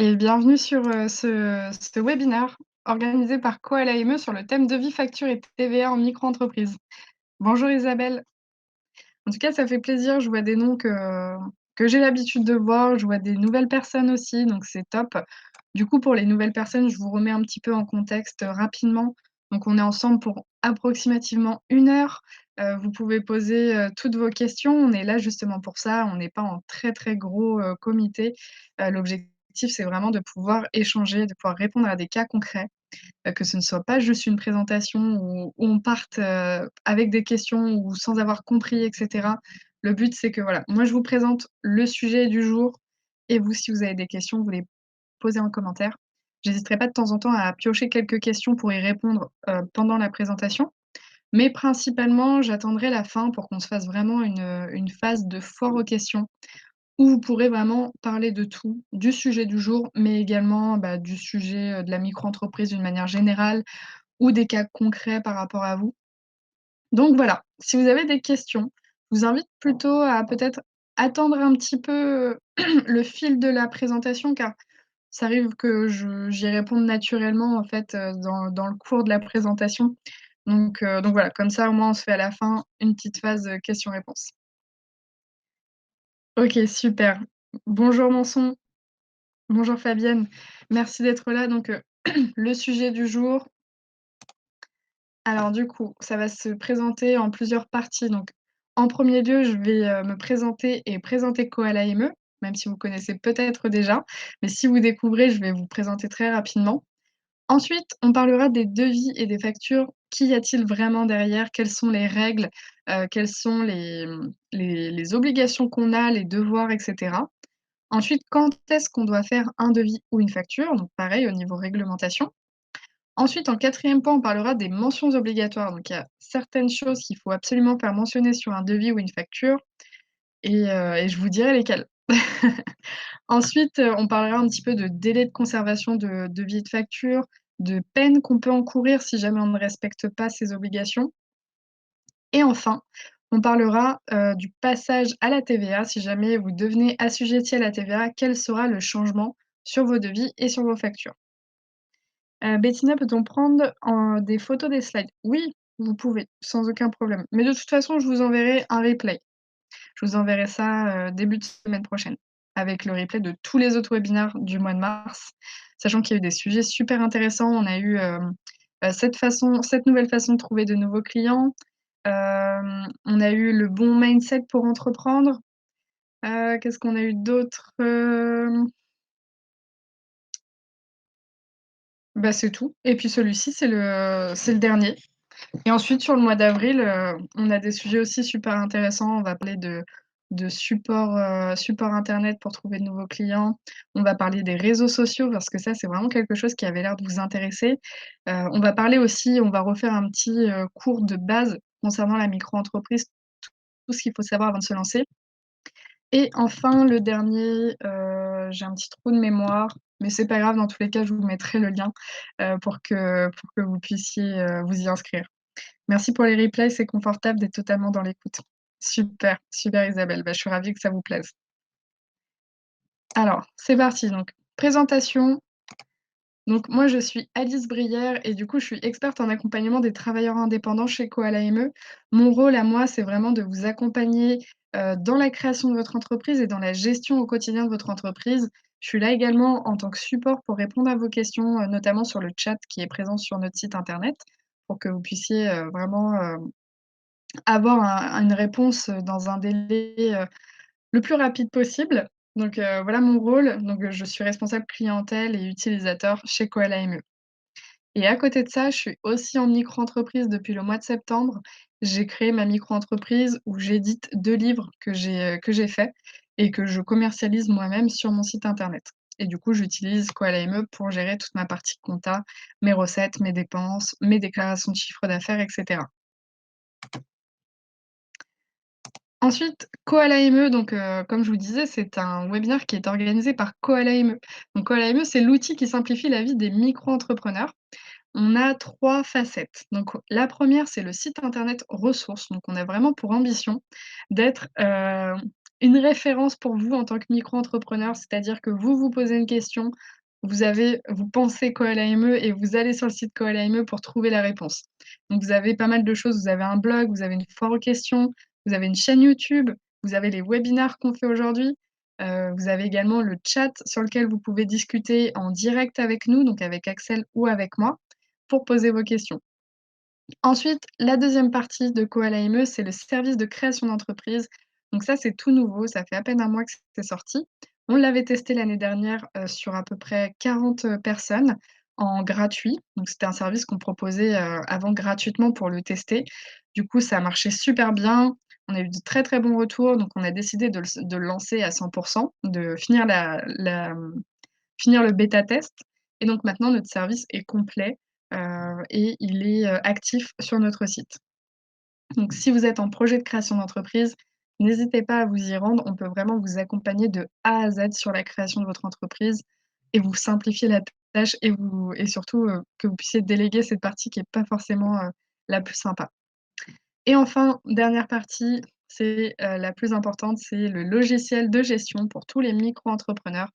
Et bienvenue sur, ce webinaire organisé par Koala ME sur le thème devis, facture et TVA en micro-entreprise. Bonjour Isabelle. En tout cas, ça fait plaisir, je vois des noms que j'ai l'habitude de voir, je vois des nouvelles personnes aussi, donc c'est top. Du coup, pour les nouvelles personnes, je vous remets un petit peu en contexte, rapidement. Donc on est ensemble pour approximativement 1 heure. Vous pouvez poser, toutes vos questions. On est là justement pour ça, on n'est pas en très, très gros, comité. L'objectif, c'est vraiment de pouvoir échanger, de pouvoir répondre à des cas concrets, que ce ne soit pas juste une présentation où on parte, avec des questions ou sans avoir compris et cetera. Le but, c'est que voilà, moi je vous présente le sujet du jour et vous, si vous avez des questions, vous les posez en commentaire. J'hésiterai pas de temps en temps à piocher quelques questions pour y répondre, pendant la présentation, mais principalement, j'attendrai la fin pour qu'on se fasse vraiment une phase de foire aux questions où vous pourrez vraiment parler de tout, du sujet du jour, mais également, bah, du sujet, de la micro-entreprise d'une manière générale ou des cas concrets par rapport à vous. Donc voilà, si vous avez des questions, je vous invite plutôt à peut-être attendre un petit peu, le fil de la présentation car ça arrive que je j'y réponde naturellement en fait, dans le cours de la présentation. Donc voilà, comme ça au moins on se fait à la fin une petite phase, questions-réponses. OK, super. Bonjour Manson, bonjour Fabienne. Merci d'être là donc, le sujet du jour, alors du coup, ça va se présenter en plusieurs parties. Donc, en premier lieu, je vais, me présenter et présenter Koala ME, même si vous connaissez peut-être déjà, mais si vous découvrez, je vais vous présenter très rapidement. Ensuite, on parlera des devis et des factures. Qu'y a-t-il vraiment derrière? Quelles sont les règles? Quelles sont les obligations qu'on a, les devoirs et cetera. Ensuite, quand est-ce qu'on doit faire un devis ou une facture? Donc pareil au niveau réglementation. Ensuite, en quatrième point, on parlera des mentions obligatoires. Donc, il y a certaines choses qu'il faut absolument faire mentionner sur un devis ou une facture et je vous dirai lesquelles. Ensuite, on parlera un petit peu de délai de conservation de devis et de facture, de peines qu'on peut encourir si jamais on ne respecte pas ces obligations et enfin, on parlera, du passage à la TVA. Si jamais vous devenez assujetti à la TVA, quel sera le changement sur vos devis et sur vos factures? Bettina, peut-on prendre en des photos des slides? Oui, vous pouvez, sans aucun problème. Mais de toute façon, je vous enverrai un replay. Je vous enverrai ça, début de semaine prochaine, avec le replay de tous les autres webinaires du mois de mars. Sachant qu'il y a eu des sujets super intéressants. On a eu, cette nouvelle façon de trouver de nouveaux clients. On a eu le bon mindset pour entreprendre. Qu'est-ce qu'on a eu d'autre? Bah, c'est tout et puis celui-ci, c'est le dernier. Et ensuite, sur le mois d'avril, on a des sujets aussi super intéressants. On va parler de support internet pour trouver de nouveaux clients. On va parler des réseaux sociaux parce que ça, c'est vraiment quelque chose qui avait l'air de vous intéresser. On va parler aussi on va refaire un petit, cours de base concernant la micro-entreprise, tout ce qu'il faut savoir avant de se lancer. Et enfin, le dernier, j'ai un petit trou de mémoire, mais c'est pas grave, dans tous les cas, je vous mettrai le lien, pour que vous puissiez, vous y inscrire. Merci pour les replays, c'est confortable d'être totalement dans l'écoute. Super, super Isabelle, bah, je suis ravie que ça vous plaise. Alors, c'est parti donc, présentation. Donc moi, je suis Alice Brière et du coup, je suis experte en accompagnement des travailleurs indépendants chez Koala ME. Mon rôle à moi, c'est vraiment de vous accompagner, dans la création de votre entreprise et dans la gestion au quotidien de votre entreprise. Je suis là également en tant que support pour répondre à vos questions, notamment sur le chat qui est présent sur notre site internet, pour que vous puissiez, vraiment, avoir une réponse, dans un délai, le plus rapide possible. Donc voilà mon rôle. Donc je suis responsable clientèle et utilisateur chez Koala ME. Et à côté de ça, je suis aussi en micro-entreprise depuis le mois de septembre. J'ai créé ma micro-entreprise où j'édite 2 livres que j'ai faits et que je commercialise moi-même sur mon site internet. Et du coup, j'utilise Koala ME pour gérer toute ma partie compta, mes recettes, mes dépenses, mes déclarations de chiffre d'affaires et cetera. Ensuite, Koala ME, donc comme je vous disais, c'est un webinaire qui est organisé par Koala ME. Donc Koala ME, c'est l'outil qui simplifie la vie des micro-entrepreneurs. On a 3 facettes. Donc la première, c'est le site internet ressources. Donc on a vraiment pour ambition d'être, une référence pour vous en tant que micro-entrepreneur, c'est-à-dire que vous vous posez une question, vous pensez Coal-AME et vous allez sur le site Coal-AME pour trouver la réponse. Donc vous avez pas mal de choses, vous avez un blog, vous avez une foire aux questions, vous avez une chaîne YouTube, vous avez les webinaires qu'on fait aujourd'hui, vous avez également le chat sur lequel vous pouvez discuter en direct avec nous, donc avec Axel ou avec moi, pour poser vos questions. Ensuite, la deuxième partie de Coal-AME, c'est le service de création d'entreprise. Donc ça, c'est tout nouveau, ça fait à peine un mois que c'est sorti. On l'avait testé l'année dernière, sur à peu près 40 personnes en gratuit. Donc c'était un service qu'on proposait, avant gratuitement pour le tester. Du coup, ça a marché super bien. On a eu de très, très bons retours, donc on a décidé de le lancer à 100 de finir le bêta test et donc maintenant notre service est complet, et il est, actif sur notre site. Donc si vous êtes en projet de création d'entreprise, n'hésitez pas à vous y rendre. On peut vraiment vous accompagner de A à Z sur la création de votre entreprise et vous simplifier la tâche et surtout, que vous puissiez déléguer cette partie qui est pas forcément, la plus sympa. Et enfin, dernière partie, c'est, la plus importante, c'est le logiciel de gestion pour tous les micro-entrepreneurs.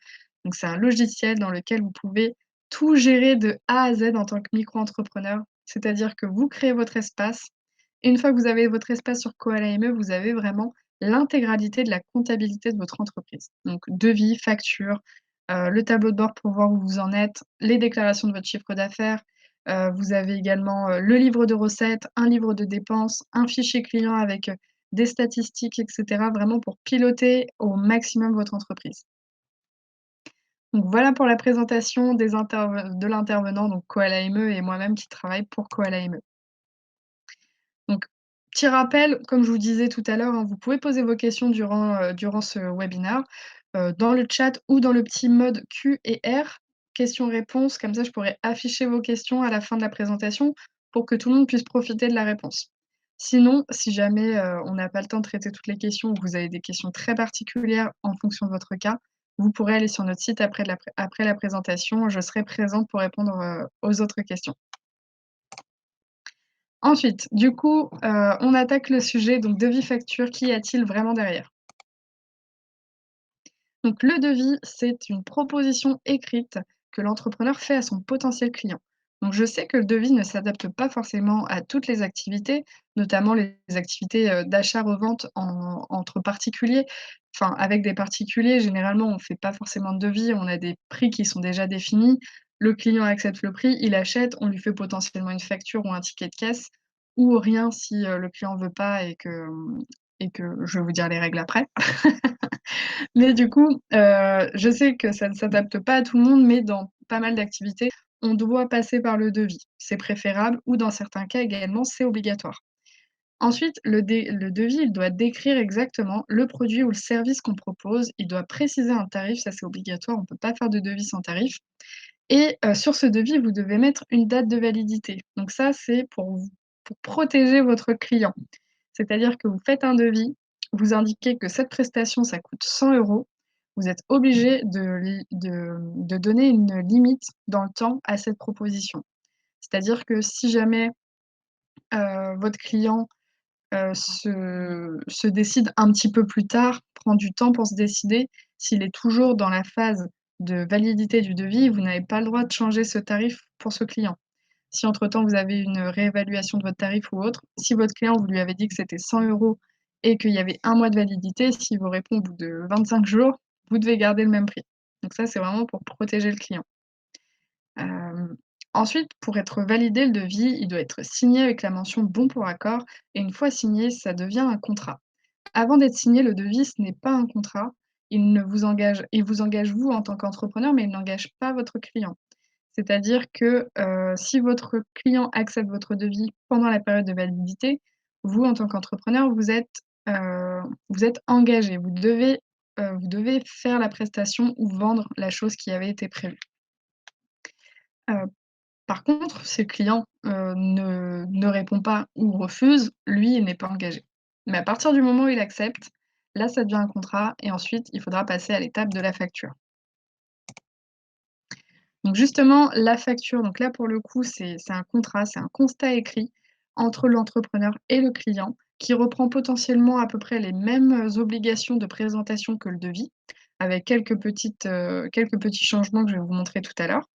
Donc c'est un logiciel dans lequel vous pouvez tout gérer de A à Z en tant que micro-entrepreneur. C'est-à-dire que vous créez votre espace et une fois que vous avez votre espace sur Coal-AME, vous avez vraiment l'intégralité de la comptabilité de votre entreprise. Donc devis, factures, le tableau de bord pour voir où vous en êtes, les déclarations de votre chiffre d'affaires, vous avez également, le livre de recettes, un livre de dépenses, un fichier client avec, des statistiques et cetera, vraiment pour piloter au maximum votre entreprise. Donc voilà pour la présentation de l'intervenant, donc Coal-AME et moi-même qui travaille pour Coal-AME. Donc petit rappel, comme je vous disais tout à l'heure, hein, vous pouvez poser vos questions durant ce webinaire, dans le chat ou dans le petit mode Q et R, questions-réponses. Comme ça, je pourrais afficher vos questions à la fin de la présentation pour que tout le monde puisse profiter de la réponse. Sinon, si jamais, on n'a pas le temps de traiter toutes les questions ou que vous avez des questions très particulières en fonction de votre cas, vous pourrez aller sur notre site après la présentation. Je serai présente pour répondre, aux autres questions. Ensuite, du coup, on attaque le sujet, donc devis facture, qu'y a-t-il vraiment derrière? Donc le devis, c'est une proposition écrite que l'entrepreneur fait à son potentiel client. Donc je sais que le devis ne s'adapte pas forcément à toutes les activités, notamment les activités, d'achat-revente entre particuliers. Enfin, avec des particuliers, généralement, on ne fait pas forcément de devis, on a des prix qui sont déjà définis. Le client accepte le prix, il achète, on lui fait potentiellement une facture ou un ticket de caisse ou rien si, le client veut pas et que je vais vous dire les règles après. Mais du coup, je sais que ça ne s'adapte pas à tout le monde, mais dans pas mal d'activités, on doit passer par le devis. C'est préférable ou dans certains cas également, c'est obligatoire. Ensuite, le devis, il doit décrire exactement le produit ou le service qu'on propose. Il doit préciser un tarif, ça c'est obligatoire, on ne peut pas faire de devis sans tarif. Et sur ce devis, vous devez mettre une date de validité. Donc ça, c'est pour protéger votre client. C'est-à-dire que vous faites un devis, vous indiquez que cette prestation, ça coûte 100 €. Vous êtes obligé de donner une limite dans le temps à cette proposition. C'est-à-dire que si jamais, votre client, se décide un petit peu plus tard, prend du temps pour se décider, s'il est toujours dans la phase de validité du devis, vous n'avez pas le droit de changer ce tarif pour ce client. Si entre-temps vous avez une réévaluation de votre tarif ou autre, si votre client, vous lui avez dit que c'était 100 € et qu'il y avait un mois de validité, s'il vous répond au bout de 25 jours, vous devez garder le même prix. Donc ça, c'est vraiment pour protéger le client. Hem, Ensuite, pour être validé, le devis, il doit être signé avec la mention «Bon pour accord» et une fois signé, ça devient un contrat. Avant d'être signé, le devis, ce n'est pas un contrat. Il vous engage vous en tant qu'entrepreneur, mais il n'engage pas votre client. C'est-à-dire que, si votre client accepte votre devis pendant la période de validité, vous, en tant qu'entrepreneur, vous êtes engagé. Vous devez faire la prestation ou vendre la chose qui avait été prévue. Heu, Par contre, si le client, ne répond pas ou refuse, lui, il n'est pas engagé. Mais à partir du moment où il accepte, là, ça devient un contrat et ensuite, il faudra passer à l'étape de la facture. Donc justement, la facture, donc là pour le coup, c'est un contrat, c'est un constat écrit entre l'entrepreneur et le client qui reprend potentiellement à peu près les mêmes, obligations de présentation que le devis, avec quelques petits changements que je vais vous montrer tout à l'heure.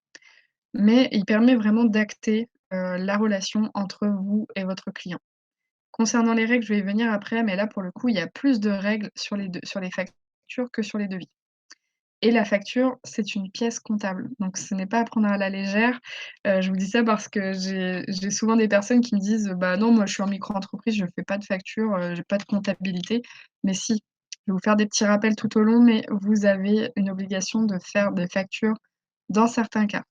Mais il permet vraiment d'acter, la relation entre vous et votre client. Concernant les règles, je vais y venir après, mais là, pour le coup, il y a plus de règles sur les factures que sur les devis. Et la facture, c'est une pièce comptable, donc ce n'est pas à prendre à la légère. Je vous dis ça parce que j'ai souvent des personnes qui me disent: «Bah, non, moi, je suis en micro-entreprise, je fais pas de facture, j'ai pas de comptabilité». Mais si, je vais vous faire des petits rappels tout au long, mais vous avez une obligation de faire des factures dans certains cas.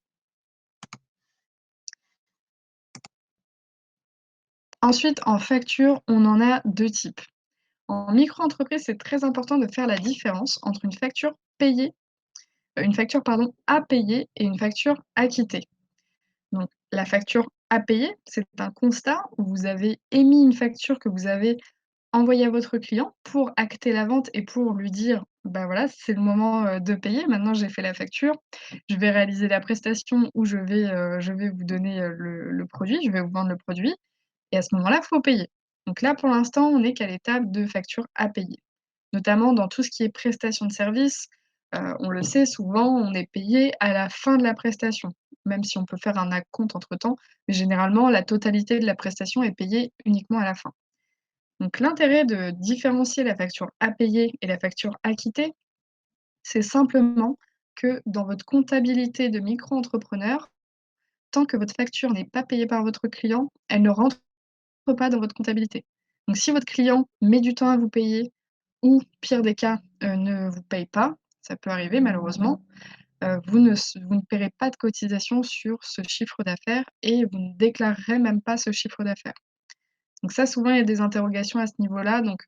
Ensuite, en facture, on en a 2 types. En micro-entreprise, c'est très important de faire la différence entre une facture, pardon, à payer et une facture acquittée. Donc la facture à payer, c'est un constat où vous avez émis une facture que vous avez envoyée à votre client pour acter la vente et pour lui dire: «Bah, voilà, c'est le moment, de payer. Maintenant, j'ai fait la facture, je vais réaliser la prestation ou je vais vous donner, le produit, je vais vous vendre le produit et à ce moment-là, il faut payer». Donc là, pour l'instant, on n'est qu'à l'étape de facture à payer. Notamment dans tout ce qui est prestation de service, on le sait, souvent, on est payé à la fin de la prestation, même si on peut faire un acompte entre-temps, mais généralement, la totalité de la prestation est payée uniquement à la fin. Donc l'intérêt de différencier la facture à payer et la facture acquittée, c'est simplement que dans votre comptabilité de micro-entrepreneur, tant que votre facture n'est pas payée par votre client, elle ne rentre pas dans votre comptabilité. Donc si votre client met du temps à vous payer ou pire des cas, ne vous paye pas, ça peut arriver malheureusement, vous ne paierez pas de cotisation sur ce chiffre d'affaires et vous ne déclarerez même pas ce chiffre d'affaires. Donc ça, souvent, il y a des interrogations à ce niveau-là, donc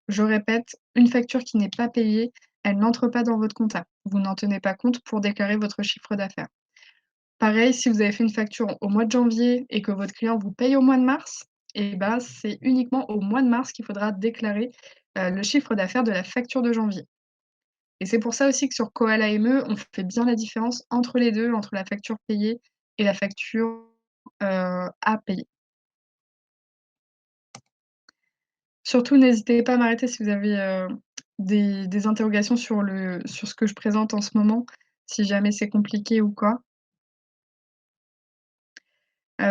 je répète, une facture qui n'est pas payée, elle n'entre pas dans votre compta. Vous n'en tenez pas compte pour déclarer votre chiffre d'affaires. Pareil, si vous avez fait une facture au mois de janvier et que votre client vous paye au mois de mars, et bah, c'est uniquement au mois de mars qu'il faudra déclarer, le chiffre d'affaires de la facture de janvier. Et c'est pour ça aussi que sur Koala ME, on fait bien la différence entre les 2, entre la facture payée et la facture, à payer. Surtout, n'hésitez pas à m'arrêter si vous avez, des interrogations sur ce que je présente en ce moment, si jamais c'est compliqué ou quoi.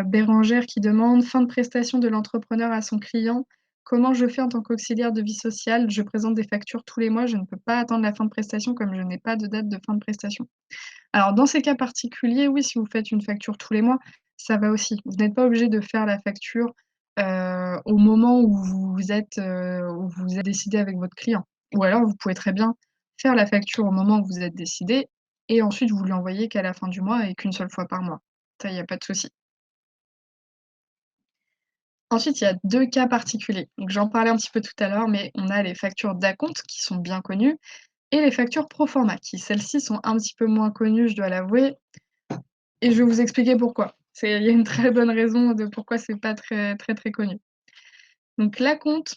Bérangère qui demande: «Fin de prestation de l'entrepreneur à son client. Comment je fais en tant qu'auxiliaire de vie sociale? Je présente des factures tous les mois, je ne peux pas attendre la fin de prestation comme je n'ai pas de date de fin de prestation». Alors dans ces cas particuliers, oui, si vous faites une facture tous les mois, ça va aussi. Vous n'êtes pas obligé de faire la facture, au moment où vous êtes décidé avec votre client. Ou alors vous pouvez très bien faire la facture au moment où vous êtes décidé et ensuite vous lui envoyez qu'à la fin du mois et qu'une seule fois par mois. Ça, il y a pas de souci. Ensuite, il y a 2 cas particuliers. Donc j'en parlais un petit peu tout à l'heure, mais on a les factures d'acompte qui sont bien connues et les factures pro forma qui, celles-ci, sont un petit peu moins connues, je dois l'avouer. Et je vais vous expliquer pourquoi. Il y a une très bonne raison de pourquoi c'est pas très connu. Donc l'acompte,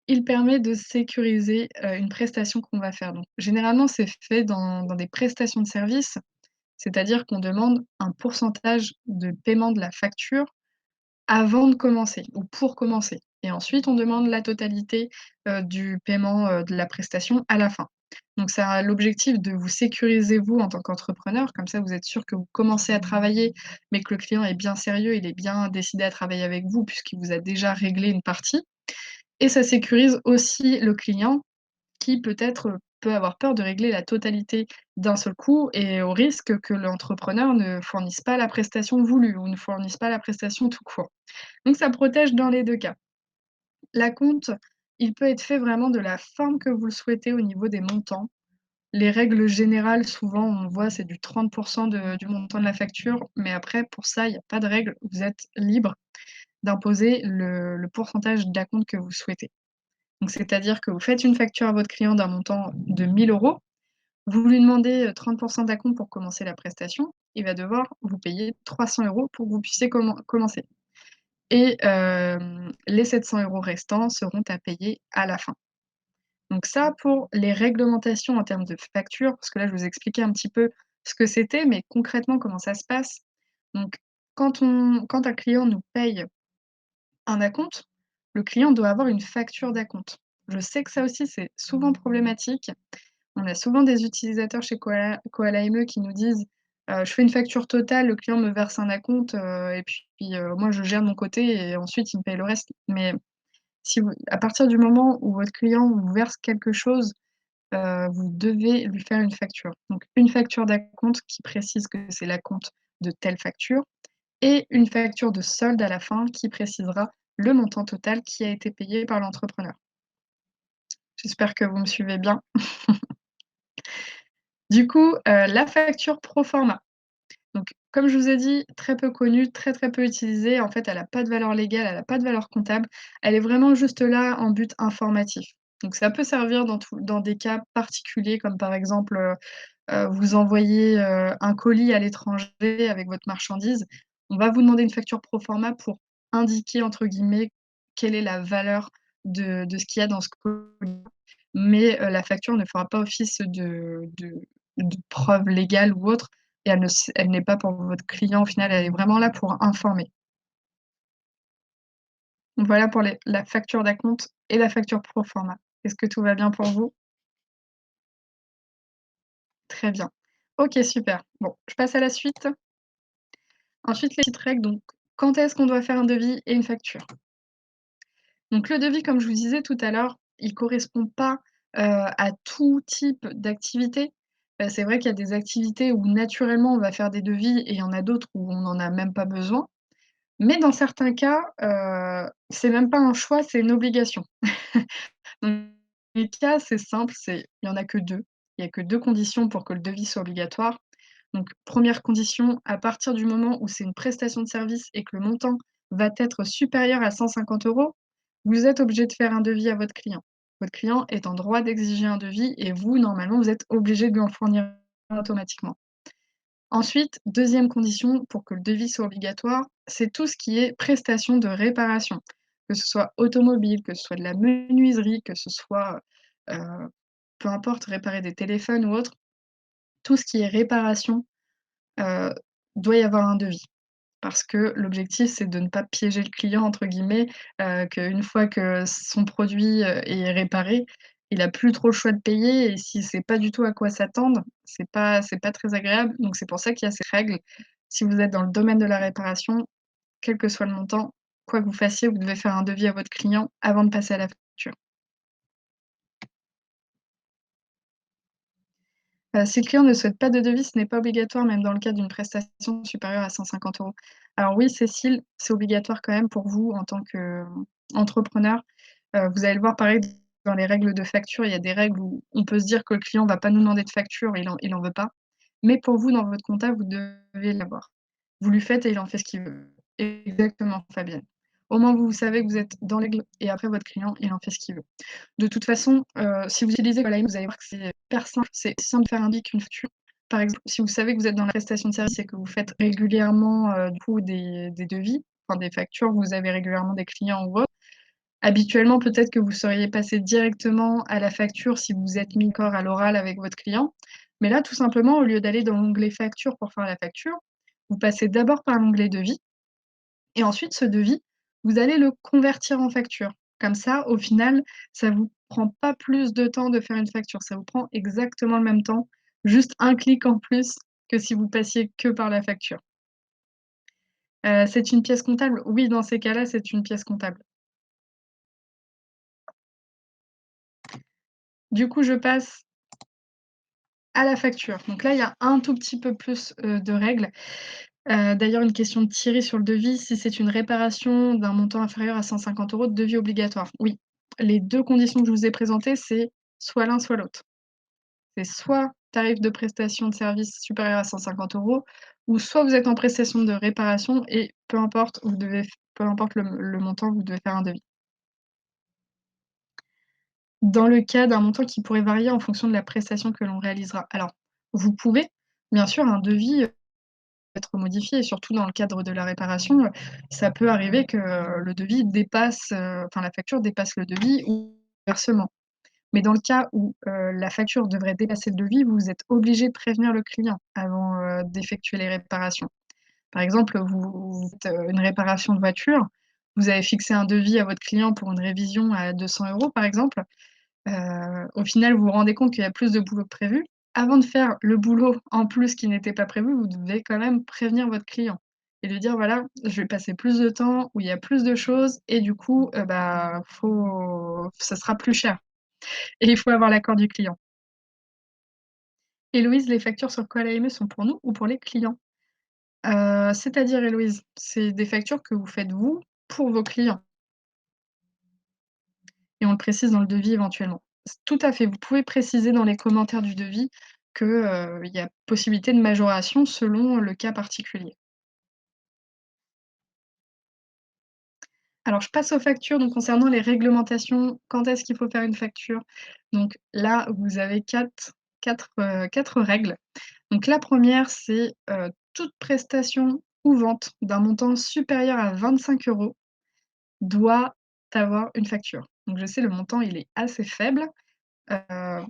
il permet de sécuriser, une prestation qu'on va faire. Donc généralement, c'est fait dans des prestations de services, c'est-à-dire qu'on demande un pourcentage de paiement de la facture avant de commencer ou pour commencer et ensuite on demande la totalité, du paiement, de la prestation à la fin. Donc ça a l'objectif de vous sécuriser vous en tant qu'entrepreneur, comme ça vous êtes sûr que vous commencez à travailler, mais que le client est bien sérieux, il est bien décidé à travailler avec vous puisqu'il vous a déjà réglé une partie et ça sécurise aussi le client qui peut-être, peut avoir peur de régler la totalité d'un seul coup et au risque que l'entrepreneur ne fournisse pas la prestation voulue ou ne fournisse pas la prestation tout court. Donc ça protège dans les 2 cas. L'acompte, il peut être fait vraiment de la forme que vous le souhaitez au niveau des montants. Les règles générales, souvent, on voit, c'est du 30 du montant de la facture, mais après pour ça, il y a pas de règle. Vous êtes libre d'imposer le pourcentage d'acompte que vous souhaitez. Donc c'est-à-dire que vous faites une facture à votre client d'un montant de 1 000 €, vous lui demandez, 30 d'acompte pour commencer la prestation, il va devoir vous payer 300 € pour que vous puissiez commencer. Et les 700 € restants seront à payer à la fin. Donc ça, pour les réglementations en termes de facture, parce que là, je vous expliquais un petit peu ce que c'était, mais concrètement, comment ça se passe. Donc quand un client nous paye un acompte, le client doit avoir une facture d'acompte. Je sais que ça aussi, c'est souvent problématique. On a souvent des utilisateurs chez Koala ME qui nous disent: «Je fais une facture totale, le client me verse un acompte, et puis, moi je gère de mon côté et ensuite il me paye le reste». Mais si vous à partir du moment où votre client vous verse quelque chose, vous devez lui faire une facture. Donc une facture d'acompte qui précise que c'est l'acompte de telle facture et une facture de solde à la fin qui précisera le montant total qui a été payé par l'entrepreneur. J'espère que vous me suivez bien. Du coup, la facture pro forma. Donc comme je vous ai dit, très peu connue, très, très peu utilisée. En fait, elle a pas de valeur légale, elle a pas de valeur comptable. Elle est vraiment juste là en but informatif. Donc ça peut servir dans des cas particuliers comme par exemple, vous envoyez, un colis à l'étranger avec votre marchandise. On va vous demander une facture pro forma pour indiquer entre guillemets quelle est la valeur de ce qu'il y a dans ce colis. Mais, la facture ne fera pas office de preuve légale ou autre et elle n'est pas pour votre client au final, elle est vraiment là pour informer. Donc voilà pour la facture d'acompte et la facture pro forma. Est-ce que tout va bien pour vous? Très bien. OK, super. Bon, je passe à la suite. Ensuite, les petites règles, donc quand est-ce qu'on doit faire un devis et une facture? Donc le devis, comme je vous disais tout à l'heure, il correspond pas, à tout type d'activité. C'est vrai qu'il y a des activités où naturellement on va faire des devis et il y en a d'autres où on n'en a même pas besoin. Mais dans certains cas, c'est même pas un choix, c'est une obligation. Dans les cas, c'est simple, il y en a que 2. Il y a que 2 conditions pour que le devis soit obligatoire. Donc première condition, à partir du moment où c'est une prestation de service et que le montant va être supérieur à 150 €, vous êtes obligé de faire un devis à votre client. Votre client est en droit d'exiger un devis et vous, normalement, vous êtes obligé de lui en fournir un automatiquement. Ensuite, deuxième condition pour que le devis soit obligatoire, c'est tout ce qui est prestation de réparation, que ce soit automobile, que ce soit de la menuiserie, que ce soit, heu, peu importe, réparer des téléphones ou autre, tout ce qui est réparation, heu, doit y avoir un devis. Parce que l'objectif, c'est de ne pas «piéger le client» entre guillemets, qu'une fois que son produit, est réparé, il a plus trop le choix de payer et s'il sait pas du tout à quoi s'attendre, c'est pas très agréable. Donc c'est pour ça qu'il y a ces règles. Si vous êtes dans le domaine de la réparation, quel que soit le montant, quoi que vous fassiez, vous devez faire un devis à votre client avant de passer à la facture. Si le client ne souhaite pas de devis, ce n'est pas obligatoire, même dans le cas d'une prestation supérieure à 150 €. Alors oui, Cécile, c'est obligatoire quand même pour vous en tant qu'entrepreneur. Vous allez le voir pareil dans les règles de facture, il y a des règles où on peut se dire que le client va pas nous demander de facture, il en veut pas. Mais pour vous, dans votre compta, vous devez l'avoir. Vous lui faites et il en fait ce qu'il veut. Exactement, Fabienne. Au moins vous, vous savez que vous êtes dans les règles et après votre client, il en fait ce qu'il veut. De toute façon, si vous utilisez Qualime, vous allez voir que c'est hyper simple. C'est simple de faire un devis qu'une facture. Par exemple, si vous savez que vous êtes dans la prestation de service et que vous faites régulièrement, du coup des devis, enfin des factures, vous avez régulièrement des clients ou autre, habituellement, peut-être que vous seriez passé directement à la facture si vous vous êtes mis d'accord à l'oral avec votre client. Mais là, tout simplement, au lieu d'aller dans l'onglet facture pour faire la facture, vous passez d'abord par l'onglet devis et ensuite, ce devis, vous allez le convertir en facture. Comme ça, au final, ça vous prend pas plus de temps de faire une facture. Ça vous prend exactement le même temps, juste un clic en plus que si vous passiez que par la facture. C'est une pièce comptable? Oui, dans ces cas-là, c'est une pièce comptable. Du coup, je passe à la facture. Donc là, il y a un tout petit peu plus, de règles. D'ailleurs, une question de Thierry sur le devis, si c'est une réparation d'un montant inférieur à 150 €, devis obligatoire. Oui, les 2 conditions que je vous ai présentées, c'est soit l'un, soit l'autre. C'est soit tarif de prestation de service supérieur à 150 € ou soit vous êtes en prestation de réparation et peu importe le montant, vous devez faire un devis. Dans le cas d'un montant qui pourrait varier en fonction de la prestation que l'on réalisera. Alors, vous pouvez, bien sûr, un devis, être modifié et surtout dans le cadre de la réparation, ça peut arriver que, le devis dépasse, enfin la facture dépasse le devis ou inversement. Mais dans le cas où, la facture devrait dépasser le devis, vous êtes obligé de prévenir le client avant, d'effectuer les réparations. Par exemple, vous faites, une réparation de voiture, vous avez fixé un devis à votre client pour une révision à 200 € par exemple, au final, vous vous rendez compte qu'il y a plus de boulot que prévu. Avant de faire le boulot en plus qui n'était pas prévu, vous devez quand même prévenir votre client et lui dire: «Voilà, je vais passer plus de temps, où il y a plus de choses et du coup, bah, ça sera plus cher» et il faut avoir l'accord du client. Héloïse, les factures sur Call AME sont pour nous ou pour les clients? C'est-à-dire Héloïse? C'est des factures que vous faites vous, pour vos clients et on le précise dans le devis éventuellement. Tout à fait, vous pouvez préciser dans les commentaires du devis que, il y a possibilité de majoration selon le cas particulier. Alors je passe aux factures, donc concernant les réglementations, quand est-ce qu'il faut faire une facture? Donc là, vous avez 4 règles. Donc la première, c'est, toute prestation ou vente d'un montant supérieur à 25 € doit avoir une facture. Donc je sais, le montant, il est assez faible, heu,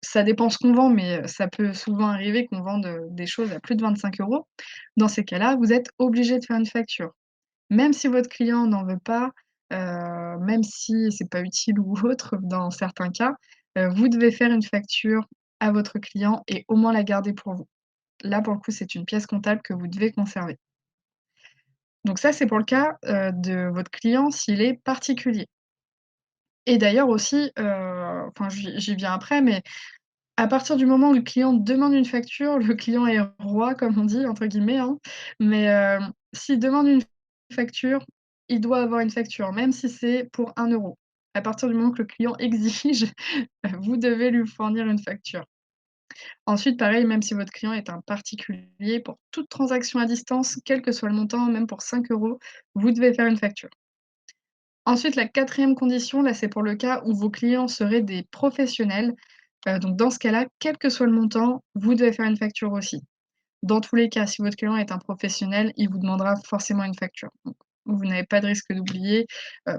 ça dépend ce qu'on vend, mais ça peut souvent arriver qu'on vende, des choses à plus de 25 €. Dans ces cas-là, vous êtes obligé de faire une facture. Même si votre client n'en veut pas, même si c'est pas utile ou autre dans certains cas, vous devez faire une facture à votre client et au moins la garder pour vous. Là, pour le coup, c'est une pièce comptable que vous devez conserver. Donc ça, c'est pour le cas, de votre client s'il est particulier et d'ailleurs aussi, enfin j'y viens après, mais à partir du moment où le client demande une facture, le client est «roi» comme on dit entre guillemets, hein, mais s'il demande une facture, il doit avoir une facture, même si c'est pour 1 €. À partir du moment que le client exige, vous devez lui fournir une facture. Ensuite, pareil, même si votre client est un particulier, pour toute transaction à distance, quel que soit le montant, même pour 5 €, vous devez faire une facture. Ensuite, la quatrième condition, là, c'est pour le cas où vos clients seraient des professionnels. Donc dans ce cas-là, quel que soit le montant, vous devez faire une facture aussi. Dans tous les cas, si votre client est un professionnel, il vous demandera forcément une facture. Donc vous n'avez pas de risque d'oublier,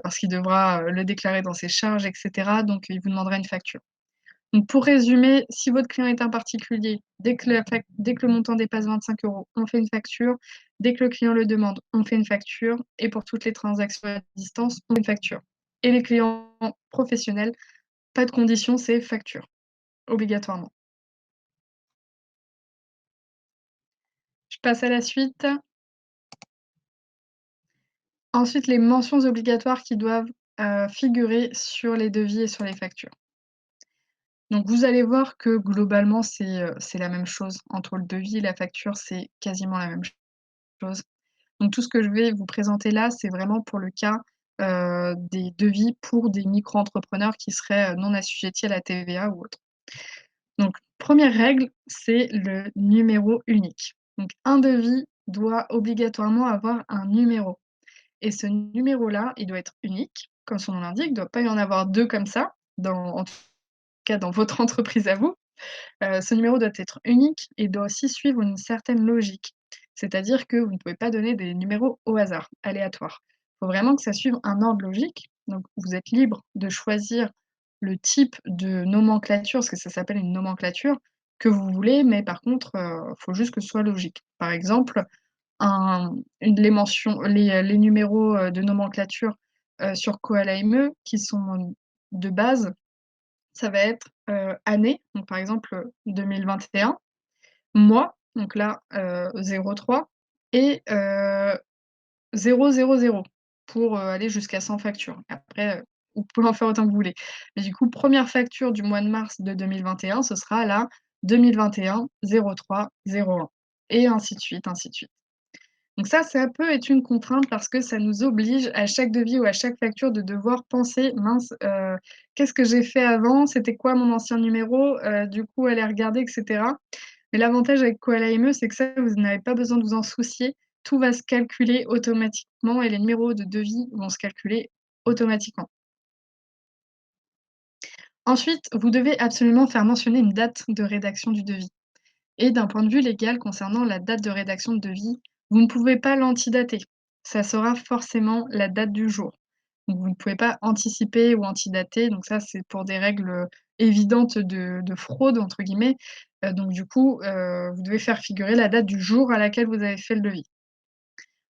parce qu'il devra, le déclarer dans ses charges et cetera, donc il vous demandera une facture. Donc pour résumer, si votre client est un particulier, dès que le montant dépasse 25 €, on fait une facture. Dès que le client le demande, on fait une facture et pour toutes les transactions à distance, on fait une facture. Et les clients professionnels, pas de condition, c'est facture, obligatoirement. Je passe à la suite. Ensuite, les mentions obligatoires qui doivent, figurer sur les devis et sur les factures. Donc vous allez voir que globalement, c'est la même chose. Entre le devis et la facture, c'est quasiment la même chose. Donc tout ce que je vais vous présenter là, c'est vraiment pour le cas, des devis pour des micro-entrepreneurs qui seraient, non assujettis à la TVA ou autre. Donc première règle, c'est le numéro unique. Donc un devis doit obligatoirement avoir un numéro et ce numéro-là, il doit être unique, comme son nom l'indique, il ne doit pas y en avoir 2 comme ça, en tout cas dans votre entreprise à vous. Ce numéro doit être unique et doit aussi suivre une certaine logique. C'est-à-dire que vous ne pouvez pas donner des numéros au hasard, aléatoires. Il faut vraiment que ça suive un ordre logique. Donc vous êtes libre de choisir le type de nomenclature, parce que ça s'appelle une nomenclature, que vous voulez, mais par contre, faut juste que ce soit logique. Par exemple, les numéros, de nomenclature, sur Koala ME qui sont de base, ça va être, année, donc par exemple, 2021, mois, donc là, 03 et 000 pour, aller jusqu'à 100 factures. Après, vous pouvez en faire autant que vous voulez. Mais du coup, première facture du mois de mars de 2021, ce sera la 2021-03-01 et ainsi de suite, ainsi de suite. Donc ça peut être une contrainte parce que ça nous oblige à chaque devis ou à chaque facture de devoir penser: «Mince, qu'est-ce que j'ai fait avant? C'était quoi mon ancien numéro?» Du coup, aller regarder et cetera. Mais l'avantage avec Koala ME, c'est que ça, vous n'avez pas besoin de vous en soucier. Tout va se calculer automatiquement et les numéros de devis vont se calculer automatiquement. Ensuite, vous devez absolument faire mentionner une date de rédaction du devis. Et d'un point de vue légal concernant la date de rédaction de devis, vous ne pouvez pas l'antidater. Ça sera forcément la date du jour. Donc vous ne pouvez pas anticiper ou antidater, donc ça, c'est pour des règles, évidentes de «fraude» entre guillemets. Donc du coup, vous devez faire figurer la date du jour à laquelle vous avez fait le devis.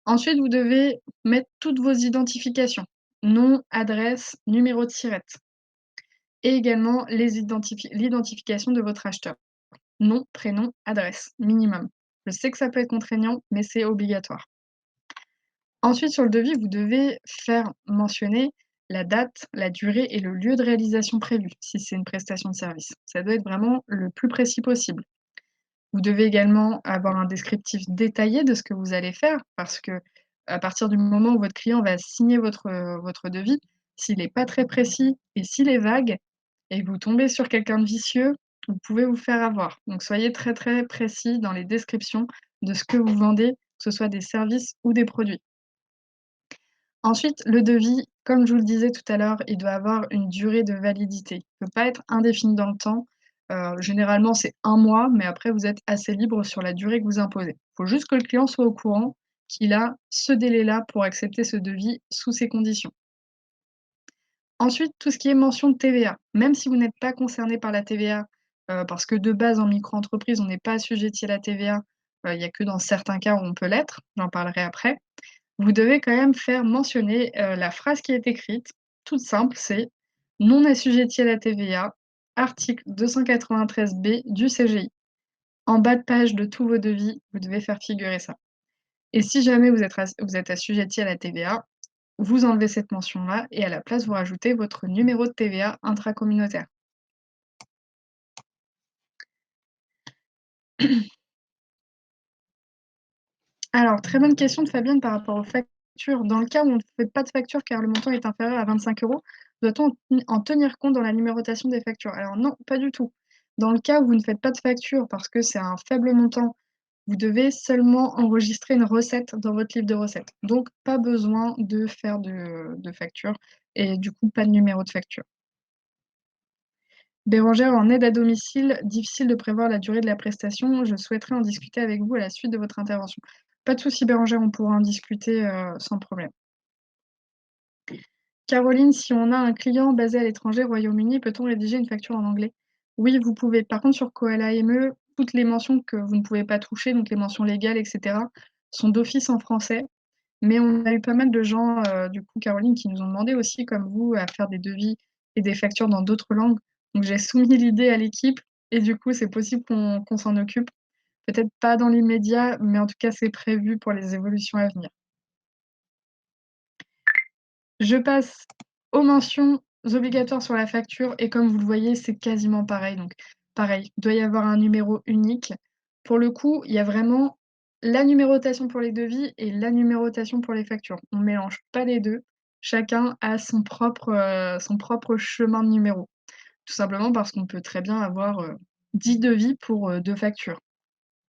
Ensuite, vous devez mettre toutes vos identifications, nom, adresse, numéro de SIRET et également l'identification de votre acheteur. Nom, prénom, adresse, minimum. Je sais que ça peut être contraignant, mais c'est obligatoire. Ensuite, sur le devis, vous devez faire mentionner la date, la durée et le lieu de réalisation prévu, si c'est une prestation de service. Ça doit être vraiment le plus précis possible. Vous devez également avoir un descriptif détaillé de ce que vous allez faire parce que à partir du moment où votre client va signer votre devis, s'il n'est pas très précis et s'il est vague et que vous tombez sur quelqu'un de vicieux, vous pouvez vous faire avoir. Donc soyez très, très précis dans les descriptions de ce que vous vendez, que ce soit des services ou des produits. Ensuite, le devis, comme je vous le disais tout à l'heure, il doit avoir une durée de validité. Il ne peut pas être indéfini dans le temps. Généralement, c'est 1 mois, mais après vous êtes assez libre sur la durée que vous imposez. Il faut juste que le client soit au courant qu'il a ce délai-là pour accepter ce devis sous ces conditions. Ensuite, tout ce qui est mention de TVA. Même si vous n'êtes pas concerné par la TVA, parce que de base en micro-entreprise, on n'est pas assujetti à la TVA, il y a que dans certains cas où on peut l'être, j'en parlerai après. Vous devez quand même faire mentionner, la phrase qui est écrite, toute simple, c'est: «Non assujetti à la TVA, article 293 B du CGI». En bas de page de tous vos devis, vous devez faire figurer ça et si jamais vous êtes assujetti à la TVA, vous enlevez cette mention-là et à la place, vous rajoutez votre numéro de TVA intracommunautaire. Alors, très bonne question de Fabienne par rapport aux factures. Dans le cas où on ne fait pas de facture car le montant est inférieur à 25 €, doit-on en tenir compte dans la numérotation des factures? Alors non, pas du tout. Dans le cas où vous ne faites pas de facture parce que c'est un faible montant, vous devez seulement enregistrer une recette dans votre livre de recettes. Donc pas besoin de faire de facture et du coup, pas de numéro de facture. Bérangère, en aide à domicile, difficile de prévoir la durée de la prestation. Je souhaiterais en discuter avec vous à la suite de votre intervention. Pas de souci Bérangère, on pourra en discuter, sans problème. Caroline, si on a un client basé à l'étranger, Royaume-Uni, peut-on rédiger une facture en anglais? Oui, vous pouvez. Par contre, sur Koala ME, toutes les mentions que vous ne pouvez pas toucher, donc les mentions légales et cetera, sont d'office en français. Mais on a eu pas mal de gens, du coup, Caroline, qui nous ont demandé aussi, comme vous, à faire des devis et des factures dans d'autres langues. Donc j'ai soumis l'idée à l'équipe et du coup, c'est possible qu'on s'en occupe. Peut-être pas dans l'immédiat, mais en tout cas, c'est prévu pour les évolutions à venir. Je passe aux mentions obligatoires sur la facture et comme vous le voyez, c'est quasiment pareil. Donc pareil, il doit y avoir un numéro unique. Pour le coup, il y a vraiment la numérotation pour les devis et la numérotation pour les factures. On ne mélange pas les 2. Chacun a son propre chemin de numéro. Tout simplement parce qu'on peut très bien avoir, 10 devis pour, 2 factures